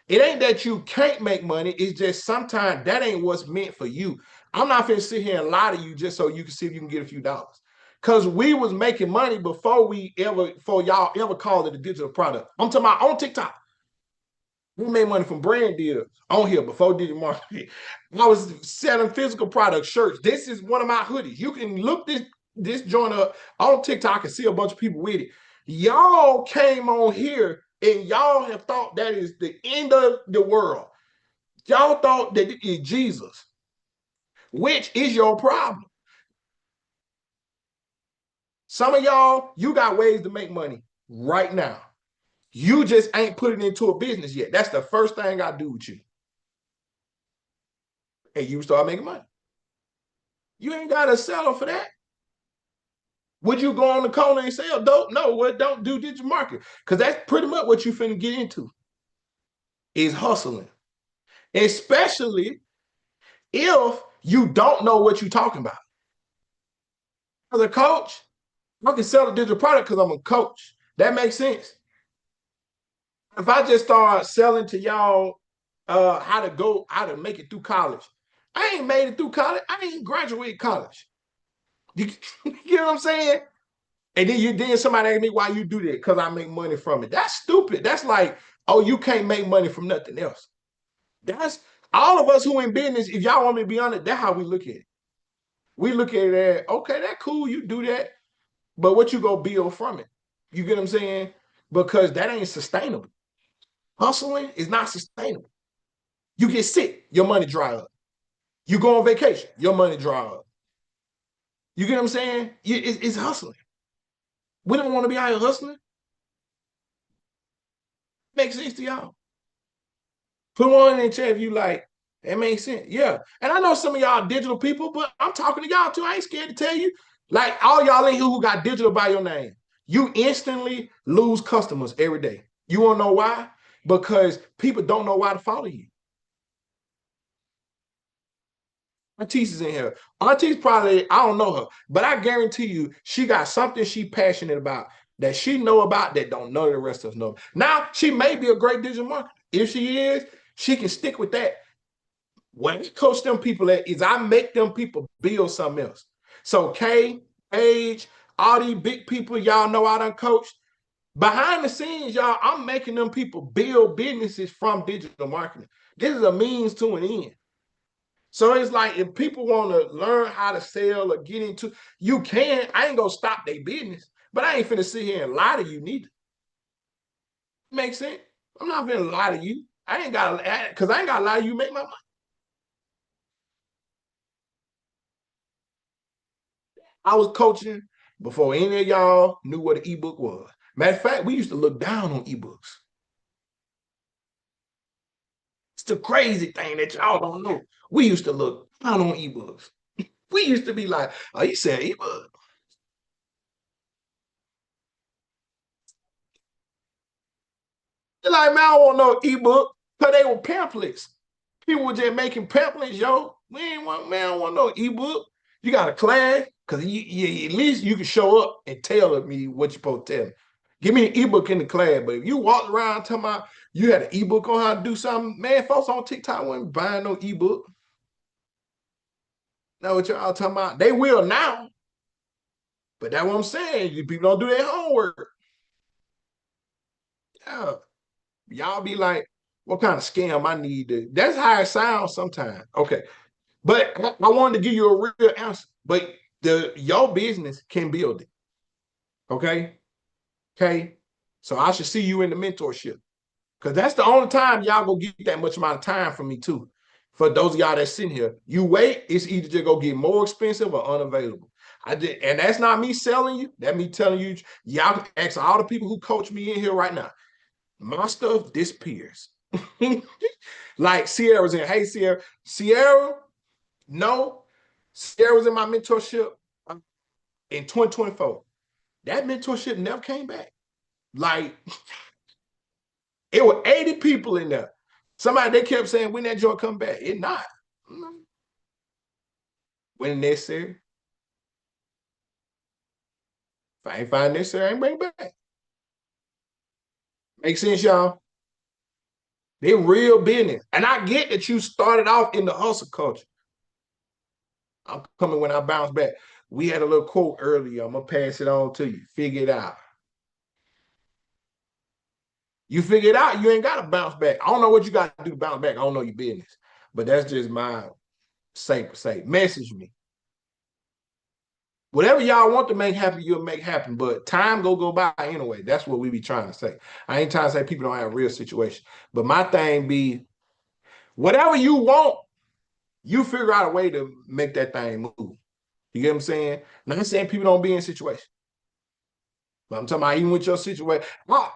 It ain't that you can't make money, it's just sometimes that ain't what's meant for you. I'm not gonna sit here and lie to you just so you can see if you can get a few dollars. Cause we was making money before y'all ever called it a digital product. I'm talking about on TikTok. We made money from brand deals on here before digital marketing. I was selling physical products, shirts. This is one of my hoodies. You can look this joint up on TikTok and see a bunch of people with it. Y'all came on here and y'all have thought that is the end of the world. Y'all thought that it is Jesus, which is your problem. Some of y'all, you got ways to make money right now. You just ain't put it into a business yet. That's the first thing I do with you. And you start making money. You ain't got to settle for that. Would you go on the corner and sell dope? No, what don't do digital marketing. Because that's pretty much what you finna get into is hustling. Especially if you don't know what you're talking about. As a coach, I can sell a digital product because I'm a coach. That makes sense. If I just start selling to y'all how to make it through college, I ain't made it through college. I ain't graduated college. You know what I'm saying? And then somebody ask me why you do that because I make money from it. That's stupid. That's like, oh, you can't make money from nothing else. That's all of us who in business. If y'all want me to be honest, that's how we look at it. We look at it as, okay, that's cool. You do that, but what you go build from it? You get what I'm saying? Because that ain't sustainable. Hustling is not sustainable. You get sick, your money dry up. You go on vacation, your money dry up. You get what I'm saying? It's hustling. We don't want to be out here hustling. Makes sense to y'all? Put one in the chat if you like. That makes sense. Yeah. And I know some of y'all digital people, but I'm talking to y'all too. I ain't scared to tell you. Like all y'all in here who got digital by your name, you instantly lose customers every day. You want to know why? Because people don't know why to follow you. Auntie is in here. Auntie's probably, I don't know her, but I guarantee you she got something she passionate about that she know about that don't none of the rest of us know. Now, she may be a great digital marketer. If she is, she can stick with that. What I coach them people at is I make them people build something else. So Kay, Age, all these big people y'all know I done coached, behind the scenes, y'all, I'm making them people build businesses from digital marketing. This is a means to an end. So it's like if people want to learn how to sell or get into, you can. I ain't gonna stop their business, but I ain't finna sit here and lie to you neither. Makes sense? I'm not finna lie to you. I ain't gotta, because I ain't gotta lie to you, make my money. I was coaching before any of y'all knew what an ebook was. Matter of fact, we used to look down on ebooks. It's the crazy thing that y'all don't know. We used to look down on ebooks. We used to be like, oh, you said ebook. They're like, man, I don't want no ebook. Because they were pamphlets. People were just making pamphlets, yo. We ain't want, man, I don't want no ebook. You got a class. Because at least you can show up and tell me what you're supposed to tell me. Give me an ebook in the class. But if you walk around talking about you had an ebook on how to do something, man, folks on TikTok weren't buying no ebook. Know what y'all talking about? They will now. But that's what I'm saying. You people don't do their homework. Yeah. Y'all be like, what kind of scam I need to? That's how it sounds sometimes. Okay. But I wanted to give you a real answer. But your business can build it. Okay. Okay. So I should see you in the mentorship. Because that's the only time y'all go get that much amount of time from me, too. For those of y'all that's sitting here, you wait, it's either just go get more expensive or unavailable. And that's not me selling you. That me telling you, y'all can ask all the people who coach me in here right now. My stuff disappears. Like Sierra's in, hey, Sierra. Sierra, no. Sierra was in my mentorship in 2024. That mentorship never came back. Like, it was 80 people in there. Somebody, they kept saying, when that joint come back? It not. When necessary. If I ain't find necessary, I ain't bring it back. Make sense, y'all? They real business. And I get that you started off in the hustle culture. I'm coming when I bounce back. We had a little quote earlier. I'm going to pass it on to you. Figure it out. You figure it out, you ain't got to bounce back. I don't know what you got to do to bounce back. I don't know your business. But that's just my say. Message me. Whatever y'all want to make happen, you'll make happen. But time go by anyway. That's what we be trying to say. I ain't trying to say people don't have real situations. But my thing be, whatever you want, you figure out a way to make that thing move. You get what I'm saying? Not saying people don't be in situations. But I'm talking about even with your situation.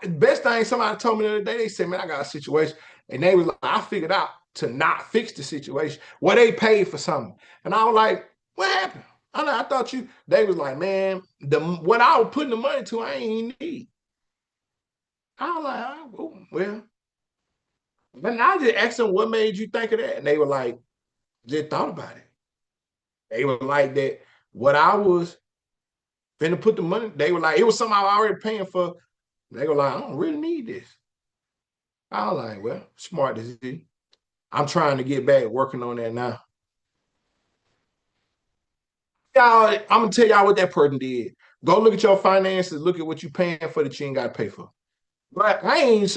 Best thing somebody told me the other day, they said, man, I got a situation. And they was like, I figured out to not fix the situation. Well, they paid for something. And I was like, what happened? I thought you, they was like, man, what I was putting the money to, I ain't need. I was like, oh, well. And I just asked them, what made you think of that? And they were like, just thought about it. They were like that. What I was finna put the money, they were like, it was something I was already paying for. They were like, I don't really need this. I was like, well, smart decision. I'm trying to get back working on that now. Y'all, I'm gonna tell y'all what that person did. Go look at your finances, look at what you're paying for that you ain't gotta pay for. But I ain't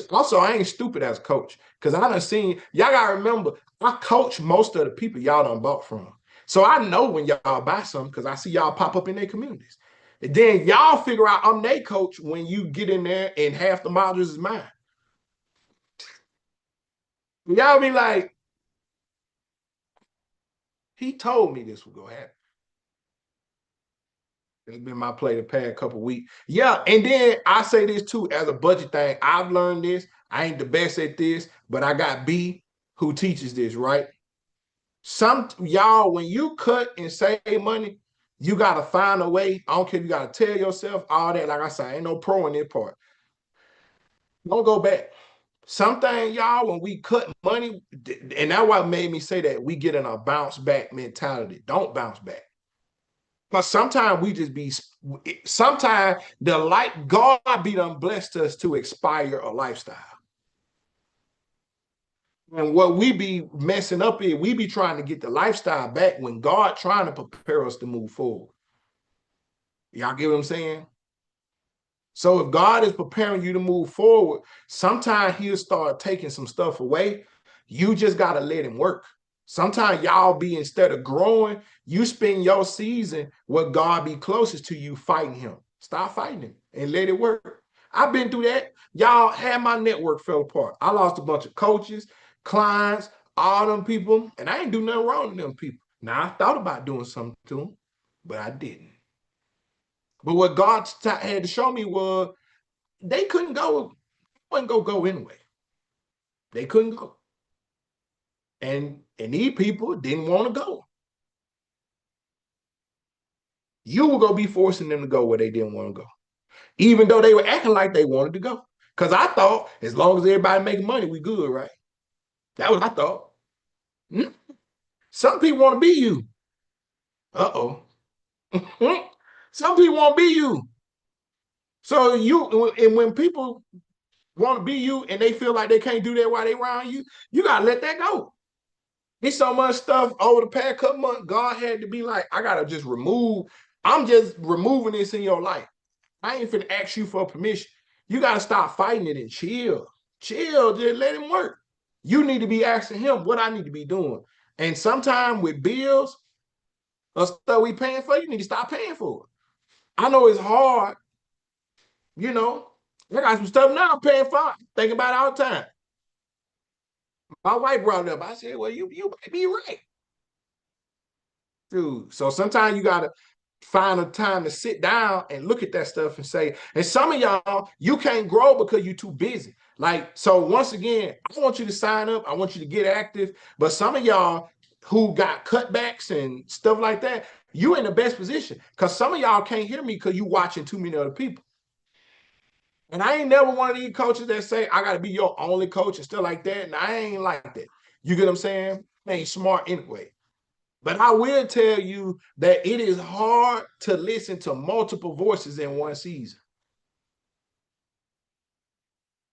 stupid as a coach. Cause I done seen, y'all gotta remember, I coach most of the people y'all done bought from. So I know when y'all buy something because I see y'all pop up in their communities. And then y'all figure out I'm their coach when you get in there and half the modules is mine. Y'all be like, he told me this would go happen. It's been my play the past couple weeks. Yeah, and then I say this too as a budget thing. I've learned this. I ain't the best at this, but I got B who teaches this, right? Some y'all, when you cut and save money, you gotta find a way. I don't care if you gotta tell yourself all that. Like I said, ain't no pro in this part. Don't go back. Something, y'all, when we cut money, and that's what made me say that we get in a bounce back mentality. Don't bounce back. Because sometimes we just be, sometimes the light, God be done blessed us to expire a lifestyle. And what we be messing up is we be trying to get the lifestyle back when God trying to prepare us to move forward. Y'all get what I'm saying? So if God is preparing you to move forward, sometimes he'll start taking some stuff away. You just got to let him work. Sometimes y'all be, instead of growing, you spend your season where God be closest to you fighting him. Stop fighting him and let it work. I've been through that. Y'all had my network fell apart. I lost a bunch of coaches, clients, all them people, and I ain't do nothing wrong to them people. Now, I thought about doing something to them, but I didn't. But what God had to show me was they couldn't go, wasn't go anyway. They couldn't go. And these people didn't want to go. You were gonna be forcing them to go where they didn't want to go, even though they were acting like they wanted to go. Because I thought as long as everybody making money, we good, right? That was what I thought. Some people want to be you. Uh-oh. Some people won't be you. So and when people want to be you and they feel like they can't do that while they around you, you gotta let that go. There's so much stuff over the past couple months. God had to be like, I gotta just remove. I'm just removing this in your life. I ain't finna ask you for permission. You gotta stop fighting it and chill. Chill, just let him work. You need to be asking him what I need to be doing. And sometimes with bills or stuff we paying for, you need to stop paying for it. I know it's hard, you know. I got some stuff now I'm paying for. Think about it all the time. My wife brought it up. I said, well, you might be right. Dude. So sometimes you gotta find a time to sit down and look at that stuff and say, and some of y'all, you can't grow because you're too busy. Like, so once again, I want you to sign up, I want you to get active. But some of y'all who got cutbacks and stuff like that, you in the best position. Because some of y'all can't hear me because you watching too many other people. And I ain't never one of these coaches that say, I gotta be your only coach and stuff like that. And I ain't like that. You get what I'm saying? I ain't smart anyway. But I will tell you that it is hard to listen to multiple voices in one season.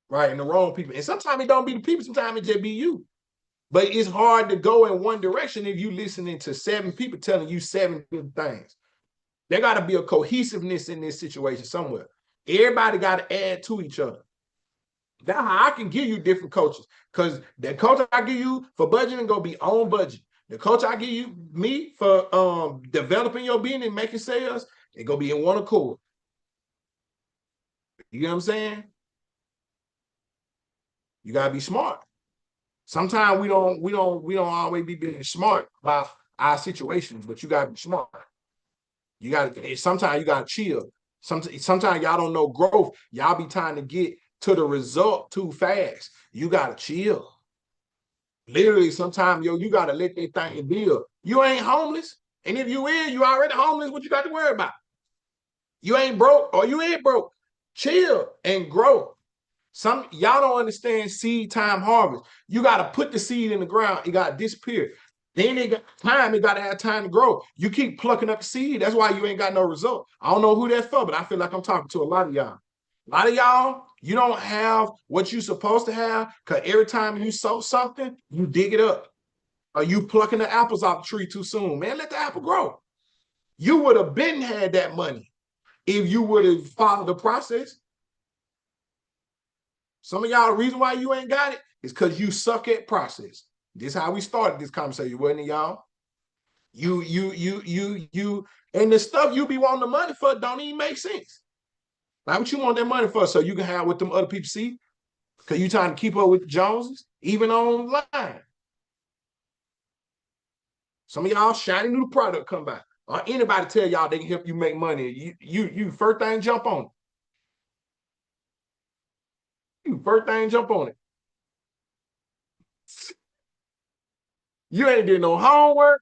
Right? And the wrong people. And sometimes it don't be the people, sometimes it just be you. But it's hard to go in one direction if you listening to 7 people telling you 7 different things. There got to be a cohesiveness in this situation somewhere. Everybody got to add to each other. That's how I can give you different coaches. Because the coach I give you for budgeting gonna be on budget. The coach I give you me for developing your business and making sales, it gonna be in one accord. You know what I'm saying? You gotta be smart. Sometimes we don't always be being smart about our situations, but you gotta be smart. You gotta sometimes you gotta chill. Sometimes y'all don't know growth. Y'all be trying to get to the result too fast. You gotta chill. Literally, sometimes you gotta let that thing build. You ain't homeless, and if you is, you already homeless. What you got to worry about? You ain't broke, or you ain't broke. Chill and grow. Some y'all don't understand seed time harvest. You got to put the seed in the ground. It got to disappear. Then it got time. It got to have time to grow. You keep plucking up the seed. That's why you ain't got no result. I don't know who that's for, but I feel like I'm talking to a lot of y'all. A lot of y'all, you don't have what you supposed to have because every time you sow something, you dig it up. Or you plucking the apples off the tree too soon. Man, let the apple grow. You would have been had that money if you would have followed the process. Some of y'all, the reason why you ain't got it is because you suck at process. This is how we started this conversation, wasn't it, y'all? And the stuff you be wanting the money for don't even make sense. Like what you want that money for? So you can have what them other people see? Because you trying to keep up with the Joneses, even online. Some of y'all shiny new product come by. Or anybody tell y'all they can help you make money. You first thing jump on it. You first thing jump on it. You ain't did no homework,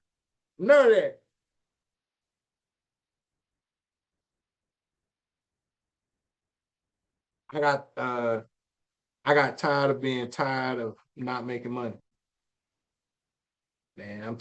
none of that. I got I got tired of being tired of not making money. Man, I'm